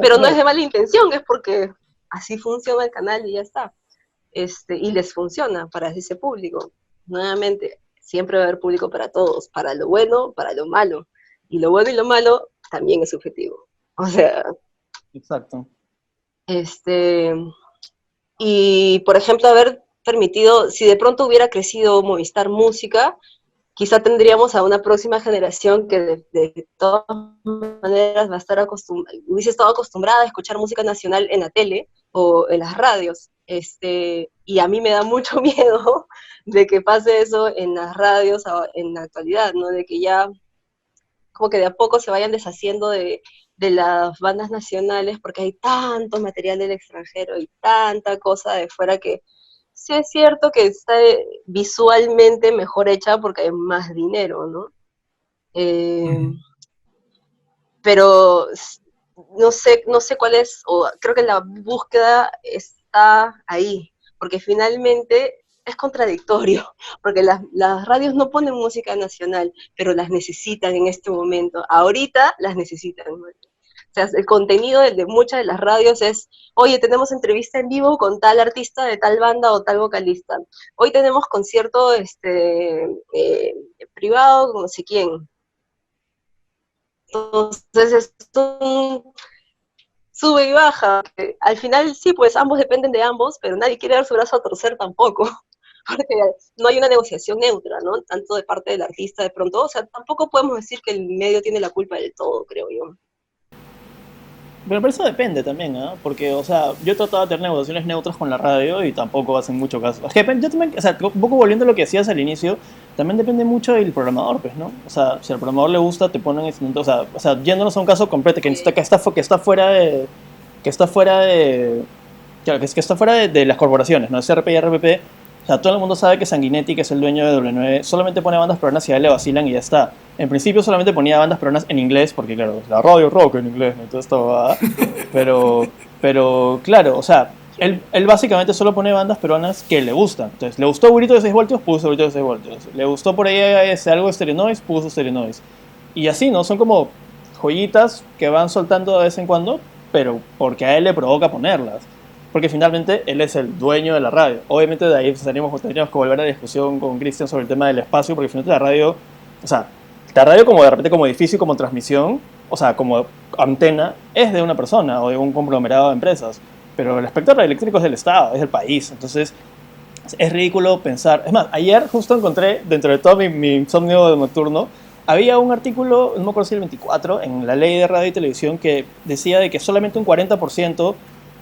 pero no es de mala intención, es porque así funciona el canal y ya está. Y les funciona para ese público. Nuevamente, siempre va a haber público para todos, para lo bueno, para lo malo. Y lo bueno y lo malo también es subjetivo. O sea, Exacto. este, y por ejemplo, haber permitido, si de pronto hubiera crecido Movistar Música, quizá tendríamos a una próxima generación que de todas maneras va a estar hubiese estado acostumbrada a escuchar música nacional en la tele o en las radios. Y a mí me da mucho miedo de que pase eso en las radios en la actualidad, ¿no? De que ya como que de a poco se vayan deshaciendo de las bandas nacionales porque hay tanto material del extranjero y tanta cosa de fuera que sí es cierto que está visualmente mejor hecha porque hay más dinero, ¿no? Eh, pero no sé cuál es, o creo que la búsqueda está ahí, porque finalmente es contradictorio, porque las radios no ponen música nacional, pero las necesitan en este momento, ahorita las necesitan, ¿no? O sea, el contenido de muchas de las radios es, oye, tenemos entrevista en vivo con tal artista de tal banda o tal vocalista. Hoy tenemos concierto privado con no sé quién. Entonces es un sube y baja. Al final sí, pues ambos dependen de ambos, pero nadie quiere dar su brazo a torcer tampoco, porque no hay una negociación neutra, ¿no? Tanto de parte del artista de pronto, o sea, tampoco podemos decir que el medio tiene la culpa del todo, creo yo. Pero por eso depende también, ¿ah? Porque, o sea, yo he tratado de tener negociaciones neutras con la radio y tampoco hacen mucho caso. Es que yo también, o sea, un poco volviendo a lo que decías al inicio, también depende mucho del programador, pues, ¿no? O sea, si al programador le gusta, te ponen instrumentos, o sea, yéndonos a un caso completo, que está fuera de, que está fuera de, claro, que está fuera de las corporaciones, ¿no? SRP y RPP, o sea, todo el mundo sabe que Sanguinetti, que es el dueño de W9, solamente pone bandas peruanas y a él le vacilan y ya está. En principio solamente ponía bandas peruanas en inglés, porque claro, la radio rock en inglés, ¿no? Y todo esto va. Pero claro, o sea, él básicamente solo pone bandas peruanas que le gustan. Entonces, le gustó Burrito de 6 voltios, puso Burrito de 6 voltios. Le gustó por ahí algo de Stereo Noise, puso Stereo Noise. Y así, ¿no? Son como joyitas que van soltando de vez en cuando, pero porque a él le provoca ponerlas. Porque finalmente él es el dueño de la radio. Obviamente de ahí tendríamos que volver a la discusión con Cristian sobre el tema del espacio, porque finalmente la radio, o sea, la radio como de repente como edificio, como transmisión, o sea, como antena, es de una persona o de un conglomerado de empresas. Pero el espectro radioeléctrico es del Estado, es del país. Entonces, es ridículo pensar. Es más, ayer justo encontré, dentro de todo mi insomnio nocturno, había un artículo, no me acuerdo si el 24, en la ley de radio y televisión que decía de que solamente un 40%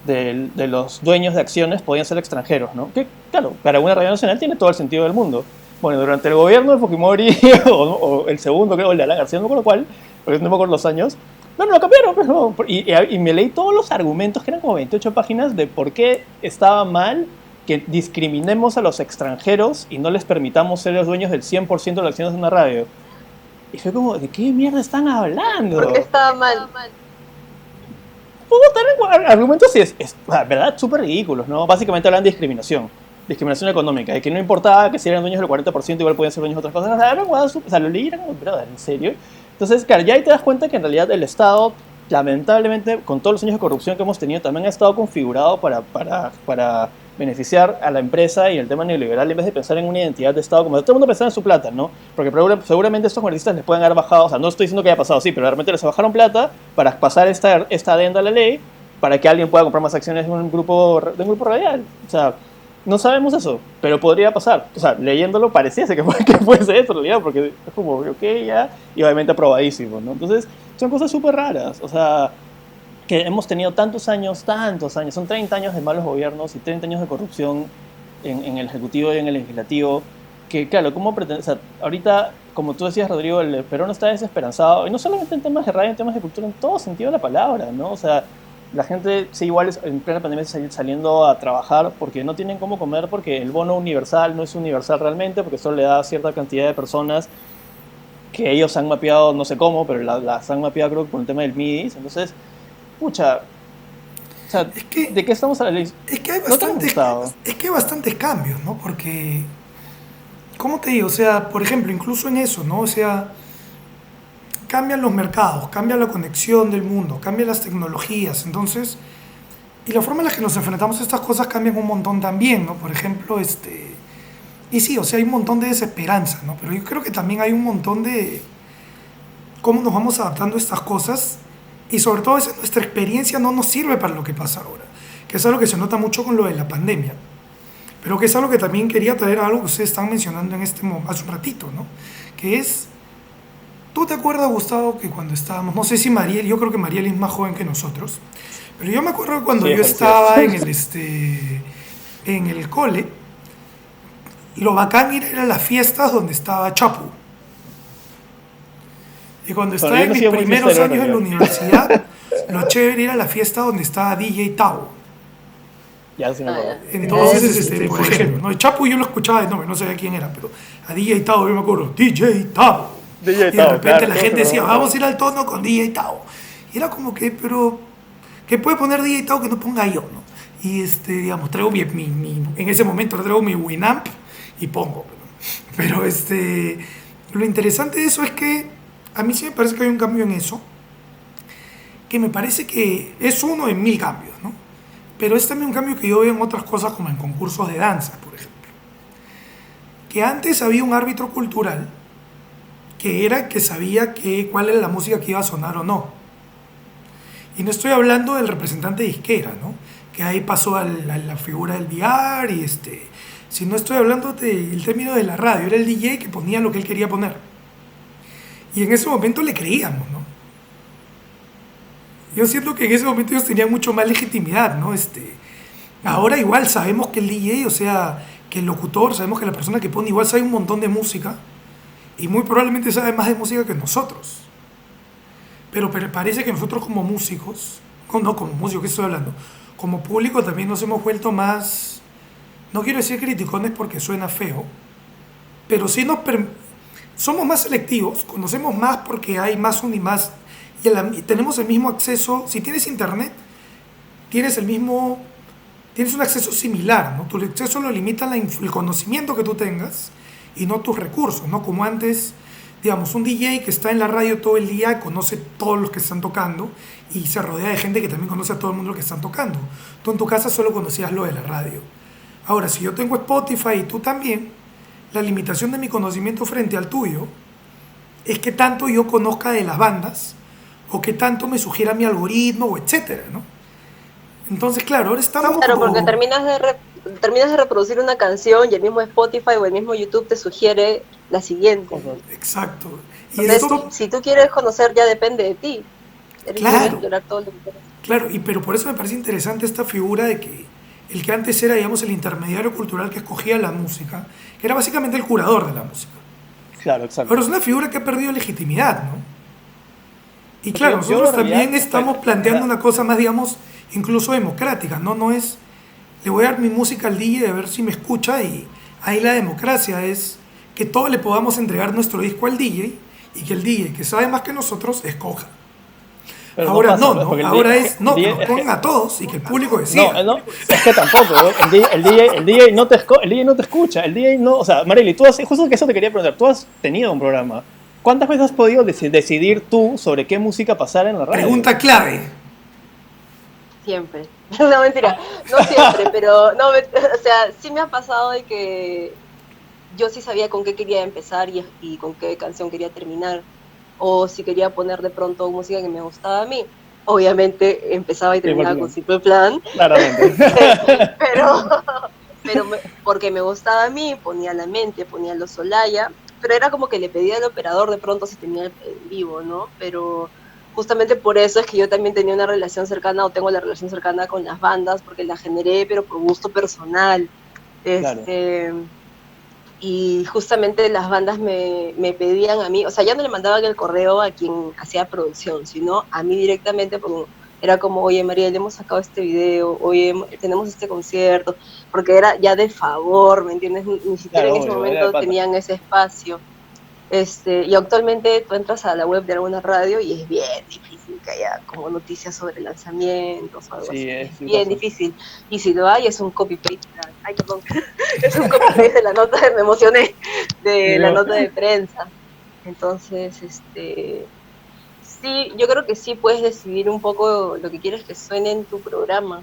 de los dueños de acciones podían ser extranjeros, ¿no? Que, claro, para una radio nacional tiene todo el sentido del mundo. Bueno, durante el gobierno de Fujimori, o el segundo, creo, el de Alan García, no me acuerdo cuál, porque no me acuerdo los años, no lo cambiaron, pues no. Y me leí todos los argumentos, que eran como 28 páginas, de por qué estaba mal que discriminemos a los extranjeros y no les permitamos ser los dueños del 100% de las acciones de una radio. Y fue como, ¿de qué mierda están hablando? ¿Por qué estaba mal? Puedo tener argumentos y verdad, súper ridículos, ¿no? Básicamente hablan de discriminación económica, de que no importaba que si eran dueños del 40%, igual podían ser dueños de otras cosas. O sea, lo leí y era como, brother, ¿en serio? Entonces, claro, ya ahí te das cuenta que en realidad el Estado, lamentablemente, con todos los años de corrupción que hemos tenido, también ha estado configurado para beneficiar a la empresa y el tema neoliberal, en vez de pensar en una identidad de Estado, como todo el mundo pensaba en su plata, ¿no? Porque seguramente estos congresistas les pueden haber bajado, o sea, no estoy diciendo que haya pasado así, pero de repente les bajaron plata para pasar esta adenda a la ley para que alguien pueda comprar más acciones de un grupo radial. O sea, no sabemos eso, pero podría pasar. O sea, leyéndolo pareciese que fuese eso en realidad, porque es como, ok, ya, y obviamente aprobadísimo, ¿no? Entonces, son cosas súper raras, o sea, que hemos tenido tantos años, son 30 años de malos gobiernos y 30 años de corrupción en el Ejecutivo y en el Legislativo, que claro, ¿cómo pretende? O sea, ahorita, como tú decías, Rodrigo, el Perú está desesperanzado, y no solamente en temas de radio, en temas de cultura, en todo sentido de la palabra, ¿no? O sea, la gente, sí, igual en plena pandemia saliendo a trabajar porque no tienen cómo comer, porque el bono universal no es universal realmente, porque solo le da a cierta cantidad de personas que ellos han mapeado, no sé cómo, pero las han mapeado creo por el tema del MIDIS. Entonces, pucha, o sea, ¿de qué estamos hablando? Es que hay bastantes cambios, ¿no? Porque, ¿cómo te digo? O sea, por ejemplo, incluso en eso, ¿no? O sea, cambian los mercados, cambia la conexión del mundo, cambian las tecnologías, entonces, y la forma en la que nos enfrentamos a estas cosas cambian un montón también, ¿no? Por ejemplo, y sí, o sea, hay un montón de desesperanza, ¿no? Pero yo creo que también hay un montón de cómo nos vamos adaptando a estas cosas, y sobre todo nuestra experiencia no nos sirve para lo que pasa ahora, que es algo que se nota mucho con lo de la pandemia, pero que es algo que también quería traer a algo que ustedes están mencionando hace un ratito, ¿no? Que es, ¿tú te acuerdas, Gustavo, que cuando estábamos, no sé si Mariel, yo creo que Mariel es más joven que nosotros, pero yo me acuerdo cuando yo estaba en el cole, lo bacán era ir a las fiestas donde estaba Chapu. Y cuando estaba en mis primeros años en la universidad, lo chévere era ir a la fiesta donde estaba DJ Tavo. Ya sí me acuerdo. Entonces, por ejemplo, ¿no? Chapu yo lo escuchaba de nombre, no sabía quién era, pero a DJ Tavo yo me acuerdo, DJ Tavo. Y de repente la gente decía, vamos a ir al tono con DJ Tavo. Y era como que, pero, ¿qué puede poner DJ Tavo que no ponga yo, no? Y digamos, traigo en ese momento traigo mi Winamp y pongo. Pero lo interesante de eso es que a mí sí me parece que hay un cambio en eso, que me parece que es uno en 1000 cambios, ¿no? Pero es también un cambio que yo veo en otras cosas, como en concursos de danza, por ejemplo. Que antes había un árbitro cultural que era que sabía cuál era la música que iba a sonar o no. Y no estoy hablando del representante disquera, ¿no? Que ahí pasó a la figura del VR y si no estoy hablando del término de la radio, era el DJ que ponía lo que él quería poner. Y en ese momento le creíamos, ¿no? Yo siento que en ese momento ellos tenían mucho más legitimidad, ¿no? Ahora igual sabemos que el DJ, o sea, que el locutor, sabemos que la persona que pone igual sabe un montón de música y muy probablemente sabe más de música que nosotros. Pero parece que nosotros como músicos, no como músicos, ¿qué estoy hablando? Como público también nos hemos vuelto más, no quiero decir criticones porque suena feo, pero sí somos más selectivos, conocemos más porque hay más y más, y tenemos el mismo acceso. Si tienes internet, tienes un acceso similar, ¿no? Tu acceso lo limita el conocimiento que tú tengas y no tus recursos, ¿no? Como antes, digamos, un DJ que está en la radio todo el día conoce todos los que están tocando y se rodea de gente que también conoce a todo el mundo lo que están tocando. Tú en tu casa solo conocías lo de la radio. Ahora, si yo tengo Spotify y tú también, la limitación de mi conocimiento frente al tuyo es que tanto yo conozca de las bandas o que tanto me sugiera mi algoritmo o etcétera, ¿no? Entonces, claro, ahora estamos Claro, porque terminas de reproducir una canción y el mismo Spotify o el mismo YouTube te sugiere la siguiente. Exacto. Y entonces, si tú quieres conocer, ya depende de ti. Claro, claro, pero por eso me parece interesante esta figura de que el que antes era, digamos, el intermediario cultural que escogía la música, que era básicamente el curador de la música. Claro, exacto. Pero es una figura que ha perdido legitimidad, ¿no? Y claro, nosotros también estamos planteando una cosa más, digamos, incluso democrática, ¿no? No es, le voy a dar mi música al DJ a ver si me escucha, y ahí la democracia es que todos le podamos entregar nuestro disco al DJ y que el DJ, que sabe más que nosotros, escoja. Pero ahora no, ahora es, no, que nos pongan a todos y que el público decida. No, es que tampoco, ¿no? El DJ no te escucha, el DJ no, o sea, Marely, justo que eso te quería preguntar, tú has tenido un programa, ¿cuántas veces has podido decidir tú sobre qué música pasar en la radio? Pregunta clave. Siempre. No, mentira. No siempre, pero no, o sea, sí me ha pasado de que yo sí sabía con qué quería empezar y con qué canción quería terminar. O si quería poner de pronto música que me gustaba a mí. Obviamente empezaba y terminaba con Simple Plan. Claramente. pero porque me gustaba a mí, ponía La Mente, ponía Los Solaya. Pero era como que le pedía al operador de pronto si tenía el vivo, ¿no? Pero justamente por eso es que yo también tenía una relación cercana, o tengo la relación cercana con las bandas, porque la generé, pero por gusto personal. Claro. Y justamente las bandas me pedían a mí, o sea, ya no le mandaban el correo a quien hacía producción, sino a mí directamente, porque era como, oye María, le hemos sacado este video, oye, tenemos este concierto, porque era ya de favor, ¿me entiendes? Ni siquiera en ese momento tenían ese espacio. Y actualmente tú entras a la web de alguna radio y es bien difícil que haya como noticias sobre lanzamientos o algo así. Es bien difícil. Y si lo hay, es un copy-paste. Ay, perdón. Es un copy-paste de la nota, me emocioné, de la nota de prensa. Entonces, sí, yo creo que sí puedes decidir un poco lo que quieres que suene en tu programa.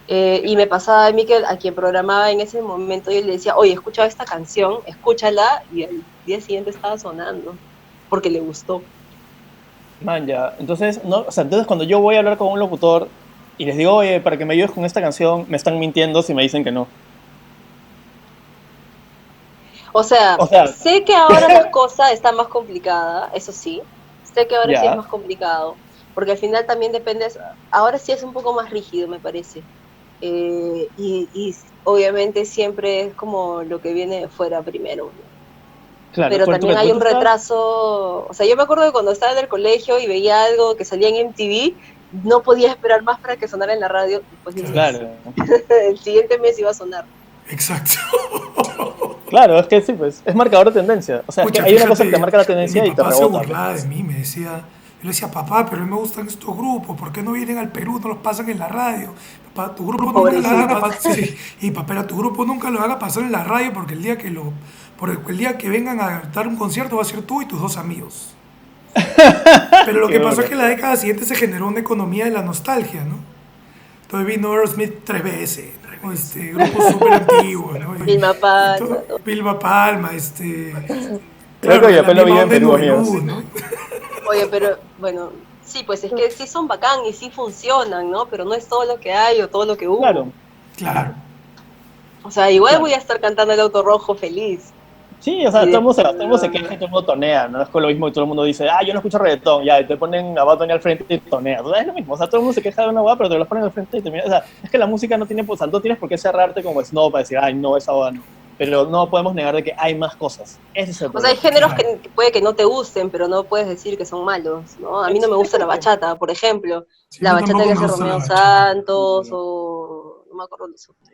Y me pasaba a mí que a quien programaba en ese momento yo le decía, oye, escucha esta canción, escúchala, y al día siguiente estaba sonando, porque le gustó. Man, ya, entonces cuando yo voy a hablar con un locutor y les digo, oye, para que me ayudes con esta canción, me están mintiendo si me dicen que no. O sea sé que ahora la cosa está más complicada, eso sí, sé que ahora sí es más complicado, porque al final también depende, ahora sí es un poco más rígido, me parece. Y obviamente siempre es como lo que viene de fuera primero. Claro, pero también hay un retraso. O sea, yo me acuerdo que cuando estaba en el colegio y veía algo que salía en MTV, no podía esperar más para que sonara en la radio. Claro. El siguiente mes iba a sonar. Exacto. Claro, es que sí, pues es marcador de tendencia. O sea, es que hay una cosa que te marca la tendencia y te rebota. Mi papá se burlaba de mí, me decía, yo le decía, papá, pero a mí me gustan estos grupos, ¿por qué no vienen al Perú, no los pasan en la radio? Papá, tu grupo nunca lo van a pasar. Sí. Y papá, tu grupo nunca lo van a pasar en la radio porque el día que vengan a dar un concierto va a ser tú y tus 2 amigos. Pero lo que pasó es que en la década siguiente se generó una economía de la nostalgia, ¿no? Entonces vino Aerosmith 3 veces, grupos súper antiguos, ¿no? Vilma Palma. Vilma Palma, Creo Claro, que la Yapelo misma vive en onda Perú, amigos. ¿no? Oye, pero bueno, sí, pues es que sí son bacán y sí funcionan, ¿no? Pero no es todo lo que hay o todo lo que hubo. Claro, Claro. O sea, igual voy claro. a estar cantando el auto rojo feliz. Sí, o sea, Y todo el mundo se queja y todo el mundo tonea, ¿no? Es con lo mismo que todo el mundo dice, yo no escucho reggaetón, ya, y te ponen a Bad Bunny al frente y toneas. O sea, es lo mismo, o sea, todo el mundo se queja de una guada, pero te los ponen al frente y terminas. O sea, es que la música no tiene, pues, no tienes por qué cerrarte como snob para decir, ay, no, esa guada no. Pero no podemos negar de que hay más cosas. Ese es el o sea, hay problema. géneros Claro. que puede que no te gusten, pero no puedes decir que son malos, ¿no? A mí no me gusta la Exacto. bachata, por ejemplo. Sí, a La mí bachata tampoco que me hace gusta la Romeo bachata. Santos o... No me acuerdo los otros.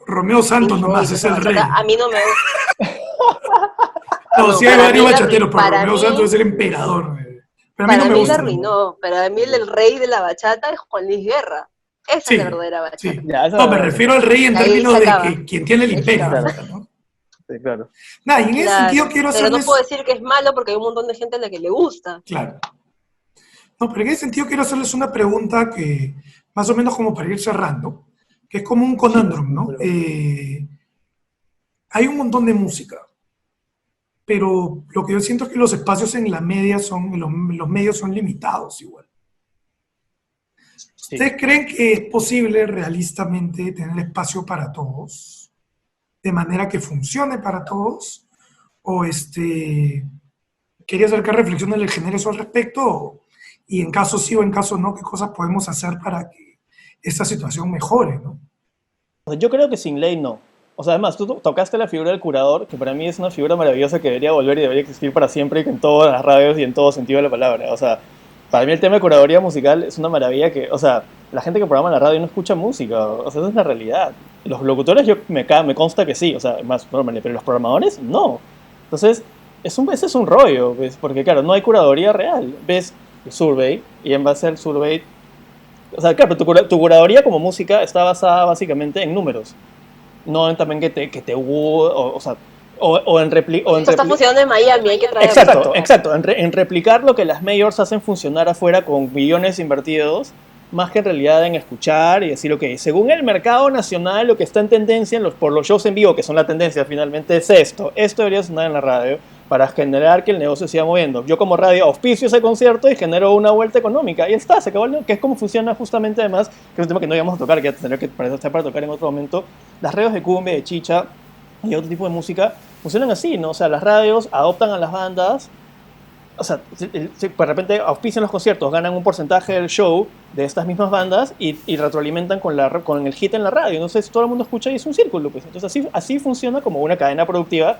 Romeo Pink Santos Floyd, nomás, toda es esa el bachata, rey. a mí no me gusta. No, No, sí hay para varios mí, bachateros, pero para Romeo Santos mí es el emperador. Pero a mí no Para me mí la gusta la verdad. arruinó. Para mí el rey de la bachata es Juan Luis Guerra. Esa es la Sí, verdadera bachata. sí. Ya, esa es No, la me verdad. refiero al rey en Y ahí se términos de acaba. que quien tiene el Ahí se imperio acaba. Claro, ahorita, ¿no? sí, claro. Nada, y en ese sentido Claro. quiero Pero no puedo hacerles, decir que es malo porque hay un montón de gente a la que le gusta. claro, no, pero en ese sentido quiero hacerles una pregunta que, más o menos como para ir cerrando, que es como un conundrum, ¿no? Hay un montón de música, pero lo que yo siento es que los espacios en la media son, los medios son limitados igual. Sí. ¿Ustedes creen que es posible realistamente tener espacio para todos, de manera que funcione para todos? ¿O quería saber qué reflexiones le genera eso al respecto? Y en caso sí o en caso no, ¿qué cosas podemos hacer para que esta situación mejore, ¿no? O sea, yo creo que sin ley no. O sea, además, tú tocaste la figura del curador, que para mí es una figura maravillosa que debería volver y debería existir para siempre y que en todas las radios y en todo sentido de la palabra. O sea, para mí el tema de curaduría musical es una maravilla que, o sea, la gente que programa en la radio no escucha música, o sea, esa es la realidad. Los locutores me consta que sí, o sea, más normal, pero los programadores no. Entonces, ese es un rollo, ¿ves? Porque claro, no hay curaduría real. Ves el survey y en base al survey, o sea, claro, pero tu curaduría como música está basada básicamente en números, no en también o sea, o en Esto está funcionando en Miami, hay que traerlo. exacto, exacto, en replicar lo que las majors hacen funcionar afuera con millones invertidos, más que en realidad en escuchar y decir, ok, según el mercado nacional, lo que está en tendencia por los shows en vivo, que son la tendencia finalmente, es esto debería sonar en la radio para generar que el negocio siga moviendo. Yo como radio auspicio ese concierto y genero una vuelta económica. Y está, se acabó que es como funciona justamente además, que es un tema que no íbamos a tocar, que tendría que para tocar en otro momento. Las radios de cumbia, de chicha y otro tipo de música funcionan así, ¿no? O sea, las radios adoptan a las bandas, o sea, de repente auspician los conciertos, ganan un porcentaje del show de estas mismas bandas y retroalimentan con el hit en la radio. Entonces todo el mundo escucha y es un círculo. Pues. Entonces así funciona como una cadena productiva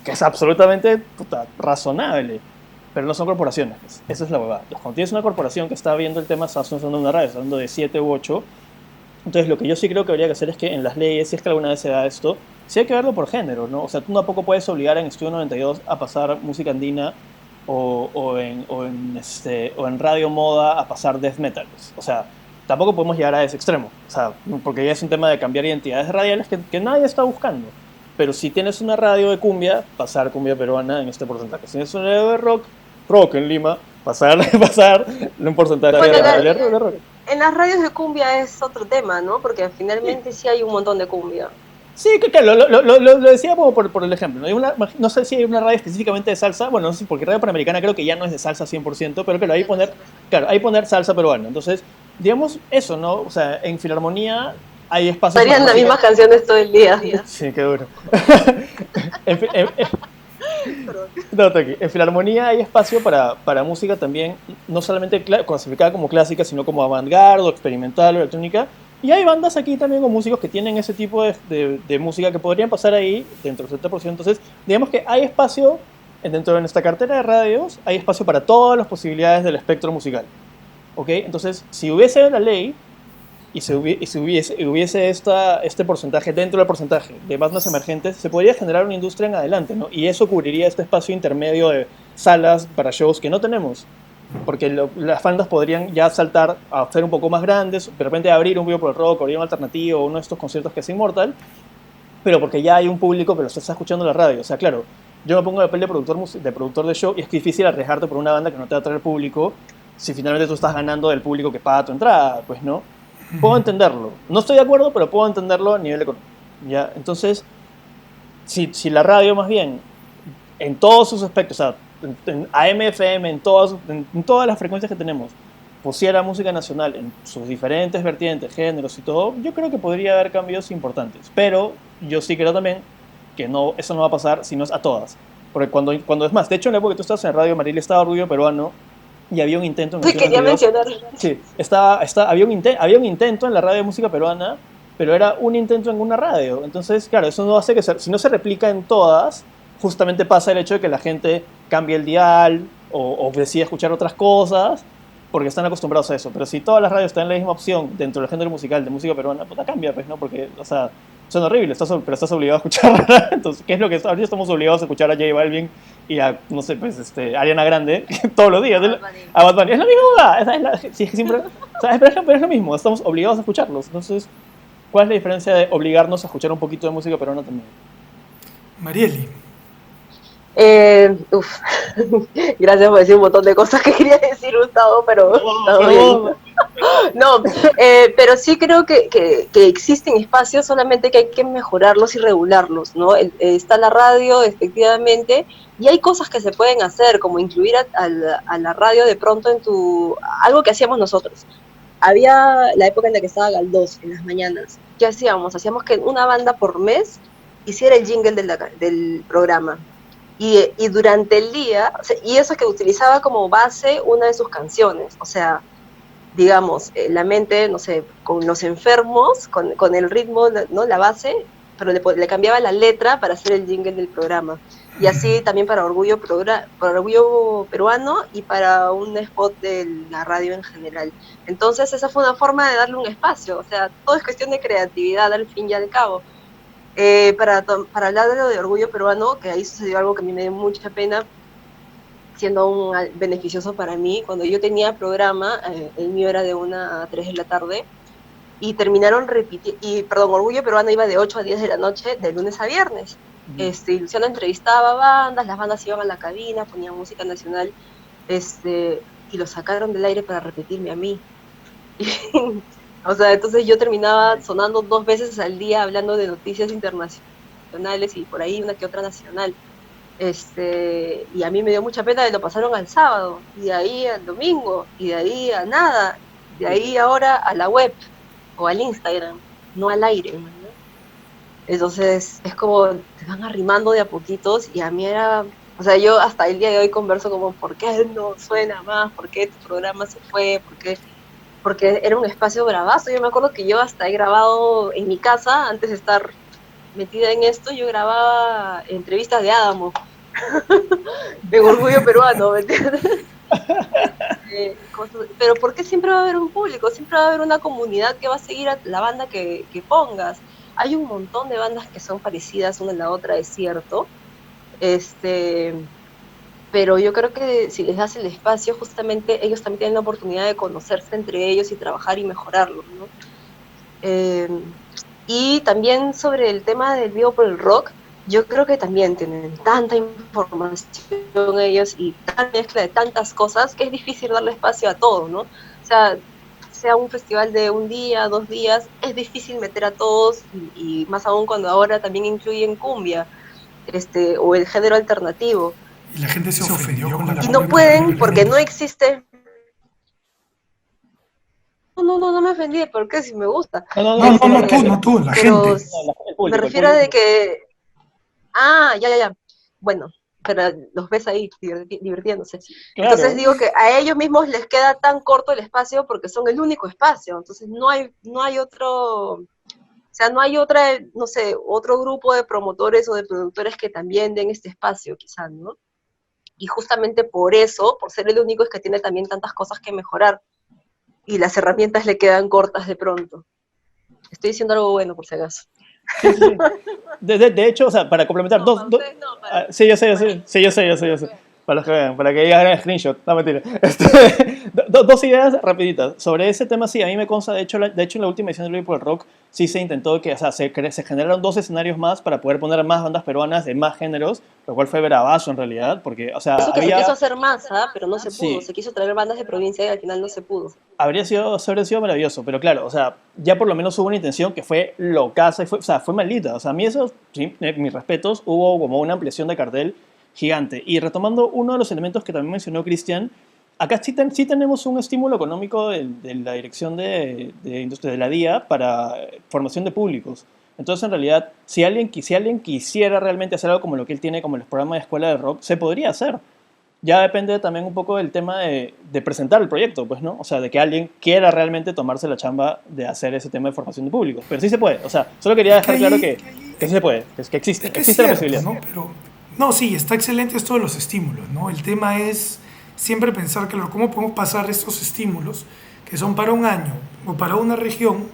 que es absolutamente razonable. Pero no son corporaciones. Pues. Esa es la huevada. Cuando tienes una corporación que está viendo el tema, estás usando una radio, estás hablando de 7 u 8. Entonces lo que yo sí creo que habría que hacer es que en las leyes, si es que alguna vez se da esto, sí hay que verlo por género, ¿no? O sea, tú tampoco puedes obligar en Estudio 92 a pasar música andina o en Radio Moda a pasar death metal. O sea, tampoco podemos llegar a ese extremo. O sea, porque ya es un tema de cambiar identidades radiales que nadie está buscando. Pero si tienes una radio de cumbia, pasar cumbia peruana en este porcentaje. Si tienes una radio de rock en Lima, pasar un porcentaje Bueno, de rock. en las radios de cumbia es otro tema, ¿no? Porque finalmente sí hay un montón de cumbia. Sí, que claro, lo decía como por el ejemplo. No sé si hay una radio específicamente de salsa. Bueno, no sé, porque Radio Panamericana creo que ya no es de salsa 100%, pero claro, ahí poner salsa peruana. Entonces, digamos eso, ¿no? O sea, en Filarmonía hay espacios Estarían las mismas canciones todo el día. Sí, qué duro. No, tranqui. En Filarmonía hay espacio para música también, no solamente clasificada como clásica, sino como avant-garde o experimental o electrónica. Y hay bandas aquí también con músicos que tienen ese tipo de música que podrían pasar ahí dentro del 70%. Entonces, digamos que hay espacio, dentro de nuestra cartera de radios, hay espacio para todas las posibilidades del espectro musical. ¿Ok? Entonces, si hubiese una ley y hubiese este porcentaje dentro del porcentaje de bandas emergentes, se podría generar una industria en adelante, ¿no? Y eso cubriría este espacio intermedio de salas para shows que no tenemos. Porque las bandas podrían ya saltar a ser un poco más grandes, de repente abrir un video por el rock, abrir un alternativo, uno de estos conciertos que es Immortal, pero porque ya hay un público que lo está escuchando en la radio. O sea, claro, yo me pongo en el papel de productor de show y es difícil arriesgarte por una banda que no te va a traer público si finalmente tú estás ganando del público que paga tu entrada, pues no. Puedo entenderlo. No estoy de acuerdo, pero puedo entenderlo a nivel económico. ¿Ya? Entonces, si la radio más bien en todos sus aspectos, o sea, en AM, FM, en todas las frecuencias que tenemos, pusiera música nacional en sus diferentes vertientes, géneros y todo, yo creo que podría haber cambios importantes. Pero yo sí creo también que no, eso no va a pasar si no es a todas. Porque cuando es más, de hecho en la época que tú estabas en Radio Maril estaba Orgullo Peruano y había un intento en Sí, quería 92. mencionar. Sí, había un intento en la radio de música peruana, pero era un intento en una radio. Entonces, claro, eso no hace que si no se replica en todas, justamente pasa el hecho de que la gente cambie el dial o decide escuchar otras cosas porque están acostumbrados a eso. Pero si todas las radios están en la misma opción dentro del género musical de música peruana, pues cambia, pues, ¿no? Porque, o sea, suena horrible, pero estás obligado a escuchar. Entonces, ¿qué es lo que ahorita estamos obligados a escuchar a J Balvin y a, no sé, pues, Ariana Grande todos los días? A Bad Bunny. Es la misma duda. Sí, es que siempre, o sea, pero es lo mismo, estamos obligados a escucharlos. Entonces, ¿cuál es la diferencia de obligarnos a escuchar un poquito de música peruana también? Marieli. Uf. Gracias por decir un montón de cosas que quería decir, Gustavo, pero está bien. No, pero sí creo que existen espacios, solamente que hay que mejorarlos y regularlos, ¿no? Está la radio, efectivamente, y hay cosas que se pueden hacer, como incluir a la radio de pronto en algo que hacíamos nosotros. Había la época en la que estaba Galdós en las mañanas. ¿Qué hacíamos? Hacíamos que una banda por mes hiciera el jingle del programa. Y durante el día, o sea, y eso que utilizaba como base una de sus canciones, o sea, digamos, la mente, no sé, con Los Enfermos, con el ritmo, ¿no? La base, pero le cambiaba la letra para hacer el jingle del programa. Y así también para Orgullo Peruano y para un spot de la radio en general. Entonces esa fue una forma de darle un espacio, o sea, todo es cuestión de creatividad al fin y al cabo. Para hablar de lo de Orgullo Peruano, que ahí sucedió algo que a mí me dio mucha pena, siendo aún beneficioso para mí. Cuando yo tenía programa, el mío era de 1 a 3 de la tarde, y terminaron repitiendo, Orgullo Peruano iba de 8 a 10 de la noche, de lunes a viernes. Y Luciano entrevistaba bandas, las bandas iban a la cabina, ponían música nacional, y lo sacaron del aire para repetirme a mí. O sea, entonces yo terminaba sonando 2 veces al día hablando de noticias internacionales y por ahí una que otra nacional. Y a mí me dio mucha pena, lo pasaron al sábado, y de ahí al domingo, y de ahí a nada, de ahí ahora a la web o al Instagram, no al aire, ¿no? Entonces es como te van arrimando de a poquitos, y a mí era, o sea, yo hasta el día de hoy converso como, ¿por qué no suena más? ¿Por qué tu programa se fue? ¿Por qué? Porque era un espacio bravazo. Yo me acuerdo que yo hasta he grabado en mi casa, antes de estar metida en esto, yo grababa entrevistas de Adamo, de Orgullo Peruano, ¿me entiendes? Pero ¿por qué siempre va a haber un público? Siempre va a haber una comunidad que va a seguir a la banda que pongas. Hay un montón de bandas que son parecidas una a la otra, es cierto. Pero yo creo que si les das el espacio, justamente ellos también tienen la oportunidad de conocerse entre ellos y trabajar y mejorarlo, ¿no? Y también sobre el tema del Vivo por el Rock, yo creo que también tienen tanta información ellos y tanta mezcla de tantas cosas que es difícil darle espacio a todo, ¿no? O sea un festival de 1 día, 2 días, es difícil meter a todos, y más aún cuando ahora también incluyen cumbia, o el género alternativo. Y la gente se ofendió con la y no pueden porque no existe. No me ofendí, porque si me gusta. No tú, la gente. Me refiero a de que... ya. Bueno, pero los ves ahí divirtiéndose. Claro. Entonces digo que a ellos mismos les queda tan corto el espacio porque son el único espacio. Entonces no hay otro... O sea, no hay otra, no sé, otro grupo de promotores o de productores que también den este espacio, quizás, ¿no? Y justamente por eso, por ser el único, es que tiene también tantas cosas que mejorar. Y las herramientas le quedan cortas de pronto. Estoy diciendo algo bueno, por si acaso. Sí. De hecho, o sea, para complementar, sí, yo sé. Para que vean, para que digan el screenshot, no mentira. Dos ideas rapiditas. Sobre ese tema, sí, a mí me consta, de hecho en la última edición del Vivo por el Rock, sí se intentó que, o sea, se generaron 2 escenarios más para poder poner más bandas peruanas de más géneros, lo cual fue bravazo en realidad, porque, o sea, eso que se quiso hacer más, pero no se pudo. Sí. Se quiso traer bandas de provincia y al final no se pudo. Habría sido maravilloso, pero claro, o sea, ya por lo menos hubo una intención que fue locaza y fue maldita. O sea, a mí eso, sí, mis respetos, hubo como una ampliación de cartel gigante. Y retomando uno de los elementos que también mencionó Cristian, acá sí tenemos un estímulo económico de la dirección de industria de la DIA para formación de públicos. Entonces, en realidad, si alguien quisiera realmente hacer algo como lo que él tiene, como los programas de escuela de rock, se podría hacer. Ya depende también un poco del tema de presentar el proyecto, pues, ¿no? O sea, de que alguien quiera realmente tomarse la chamba de hacer ese tema de formación de públicos. Pero sí se puede. O sea, solo quería dejar claro que sí se puede, que existe, que es existe la cierto, posibilidad. ¿no? Pero, no, sí, está excelente esto de los estímulos, ¿no? El tema es siempre pensar, claro, cómo podemos pasar estos estímulos que son para un año o para una región,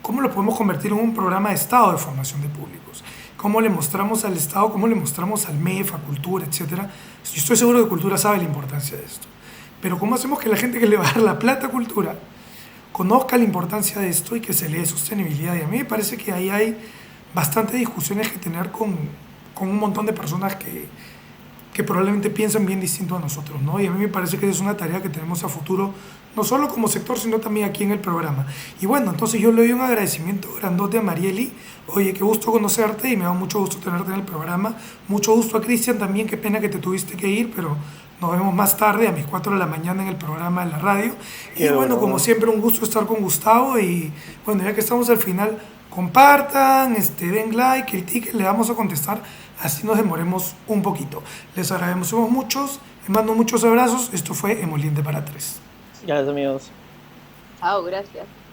cómo lo podemos convertir en un programa de Estado de formación de públicos. Cómo le mostramos al Estado, cómo le mostramos al MEF, a Cultura, etcétera. Yo estoy seguro que Cultura sabe la importancia de esto. Pero cómo hacemos que la gente que le va a dar la plata a Cultura conozca la importancia de esto y que se le dé sostenibilidad. Y a mí me parece que ahí hay bastantes discusiones que tener con un montón de personas que probablemente piensan bien distinto a nosotros, ¿no? Y a mí me parece que es una tarea que tenemos a futuro, no solo como sector, sino también aquí en el programa. Y bueno, entonces yo le doy un agradecimiento grandote a Marieli. Oye, qué gusto conocerte y me da mucho gusto tenerte en el programa. Mucho gusto a Cristian también, qué pena que te tuviste que ir, pero nos vemos más tarde, a mis 4 de la mañana en el programa de la radio. Y bueno, como siempre, un gusto estar con Gustavo. Y bueno, ya que estamos al final, compartan, den like, el ticket, le vamos a contestar, así nos demoremos un poquito. Les agradecemos muchos, les mando muchos abrazos. Esto fue Emoliente para 3. Gracias, amigos. Chao, gracias.